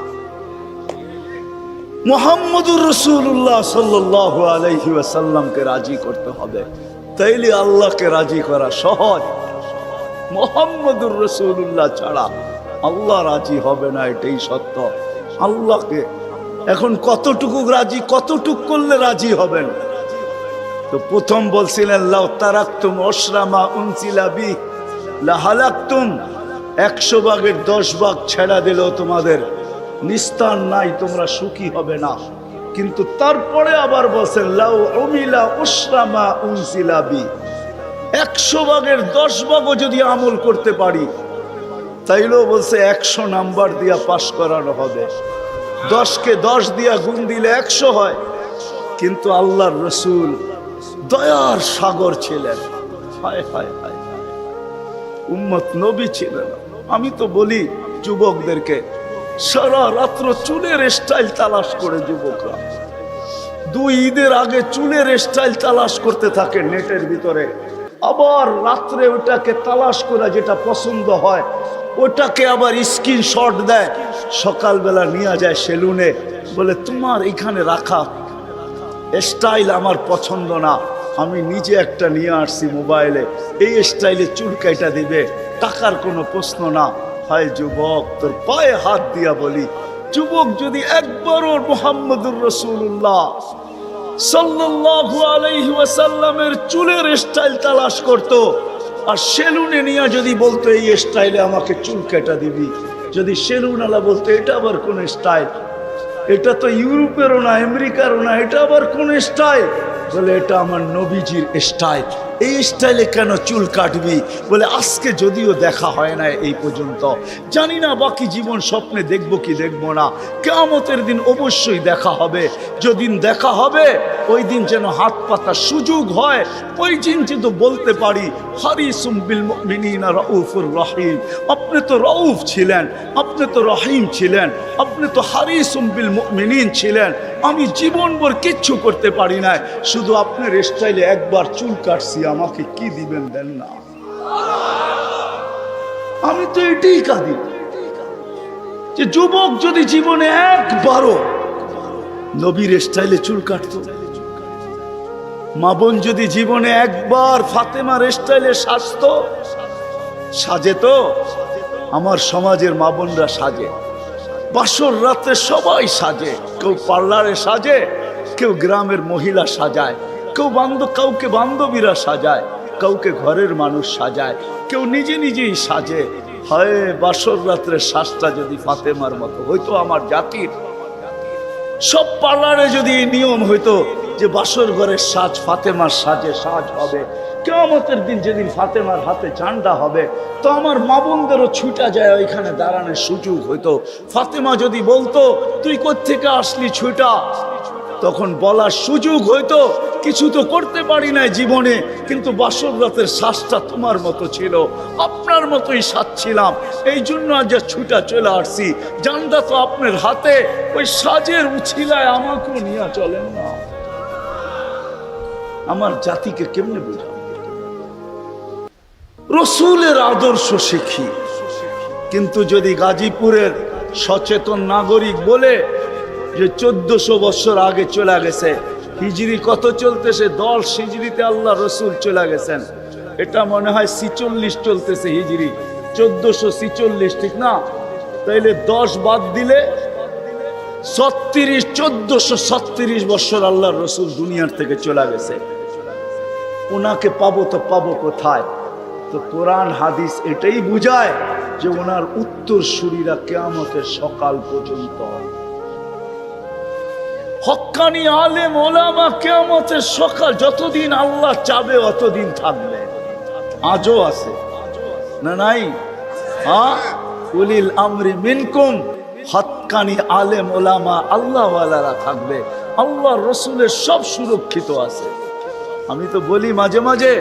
মুহাম্মদুর রাসূলুল্লাহ সাল্লাল্লাহু আলাইহি ওয়াসাল্লামকে রাজি করতে হবে, তাইলে আল্লাহকে রাজি করা সহজ। মুহাম্মদুর রাসূলুল্লাহ ছাড়া আল্লাহ রাজি হবে না, এটাই সত্য। আল্লাহকে এখন কতটুকু রাজি, কতটুকু করলে রাজি হবেন? তো প্রথম বলছিলেন লাউ তারাকতুম উশরা মা উনজিলা বি লা হালাকতুম, 100 ভাগের 10 ভাগ ছেড়া দিলেও তোমাদের নিস্তার নাই, তোমরা সুখী হবে না। কিন্তু তারপরে আবার বলছেন লাউ উমিলা উশরা মা উনজিলা বি, 100 ভাগের 10 ভাগও যদি আমল করতে পারি, তাইলেও বলছে 100 নাম্বার দিয়া পাশ করানো হবে। 10কে 10 দিয়া গুণ দিলে 100 হয়। কিন্তু আল্লাহর রসুল দয়ার সাগর ছিলেন। হায় হায় হায়, উম্মত নবী ছিলেন। আমি তো বলি যুবকদেরকে, সারা রাত্র চুলের স্টাইল তালাশ করে যুবকরা 2 ঈদের আগে চুলের স্টাইল তালাশ করতে থাকে নেটের ভিতরে, আবার রাত্রে ওটাকে তালাশ করে যেটা পছন্দ হয় ওটাকে আবার স্ক্রিনশট দেয়, সকালবেলা নিয়ে যায় সেলুনে, বলে তোমার এখানে রাখা স্টাইল আমার পছন্দ না, আমি নিজে একটা নিয়ে আসছি মোবাইলে, এই স্টাইলে চুল কাইটা দিবে, টাকার কোনো প্রশ্ন না। হায় যুবক, তোর পায়ে হাত দিয়া বলি, যুবক যদি একবারও মুহাম্মদুর রাসূলুল্লাহ সাল্লাল্লাহু আলাইহি ওয়াসাল্লামের চুলের স্টাইল তালাশ করত, আর সেলুনে নিয়ে যদি বলতো এই স্টাইলে আমাকে চুল কাটা দিবি, যদি সেলুনওয়ালা বলতো এটা আবার কোন স্টাইল, এটা তো ইউরোপেরও না আমেরিকারও না, এটা আবার কোন স্টাইল, বলে এটা আমার নবীজির স্টাইল, এই স্টাইলে কেন চুল কাটবি? বলে আজকে যদিও দেখা হয় না এই পর্যন্ত, জানি না বাকি জীবন স্বপ্নে দেখবো কি দেখবো না, কিয়ামতের দিন অবশ্যই দেখা হবে। যেদিন দেখা হবে ওই দিন যেন হাত পাতার সুযোগ হয়, ওই দিন যেহেতু বলতে পারি হারিসুম বিল মুমিনিনা রাউফুর রহিম, আপনি তো রাউফ ছিলেন, আপনি তো রহিম ছিলেন, আপনি তো হারিসুম বিল মুমিনিন ছিলেন, আমি জীবনভর কিচ্ছু করতে পারি না, শুধু আপনার স্টাইলে একবার চুল কাটছি, আমাকে কি দিবেন দেন না। আমি তো এটাই কাঁদি যে যুবক যদি জীবনে একবারও নবীর স্টাইলে চুল কাটতো, মা বোন যদি জীবনে একবার ফাতেমার স্টাইলে সাজতো, সাজে তো আমার সমাজের মা বোনরা সাজে, বাসর রাতে সবাই সাজে, কেউ পার্লারে সাজে, কেউ গ্রামের মহিলা সাজায়, কেউ কাউকে বান্ধবীরা সাজায়, কাউকে ঘরের মানুষ সাজায়, কেউ নিজে নিজেই সাজে। হায় বাসর রাত্রে সাজটা যদি ফাতেমার মতো হইতো, আমার জাতির সব পার্লারে যদি এই নিয়ম হইতো যে বাসর ঘরের সাজ ফাতেমার সাজে সাজ হবে, কিয়ামতের দিন যেদিন ফাতেমার হাতে ঝান্ডা হবে, তো আমার মা বোনদেরও ছুটা যায় ওইখানে দাঁড়ানোর সুযোগ হইতো। ফাতেমা যদি বলতো তুই কোত্থেকে আসলি ছুটা, তখন বলার সুযোগ হইতো কিছু তো করতে পারি না জীবনে, কিন্তু বাসর রাতের শ্বাসটা তোমার মতো ছিল, আপনার মতোই সাজছিলাম, এই জন্য আজ ছুটা চলে আসছি, জানটা তো আপনার হাতে, ওই সাজের উছিলায় আমাকেও নিয়ে চলেন না। আমার জাতিকে কেমনে বুঝাবো? রসুলের আদর্শ শিখি, কিন্তু যদি গাজীপুরের সচেতন নাগরিক বলে যে 1400 বছর আগে চলে গেছে, হিজরি কত চলতেছে, 10 হিজরিতে আল্লাহ রসুল চলে গেছেন, এটা মনে হয় 46 চলতেছে হিজরি, 1446, ঠিক না? তাইলে 10 বাদ দিলে 1436 বছর আল্লাহ রসুল দুনিয়ার থেকে চলে গেছে। ওনাকে পাবো তো পাবো কোথায়? তো কোরআন হাদিস এটাই বুঝায় যে ওনার উত্তরসূরিরা কিয়ামতের সকাল পর্যন্ত। হক্কানি আলেম ওলামা কিয়ামতের সকাল যতদিন আল্লাহ চাবে অতদিন থাকবে। আজও আছে না নাই? হ্যাঁ, উলিল আমরি মিনকুম, হক্কানি আলেম ওলামা আল্লাহওয়ালারা থাকবে। আল্লাহ রসুলের সব সুরক্ষিত আছে। আমি তো বলি মাঝে মাঝে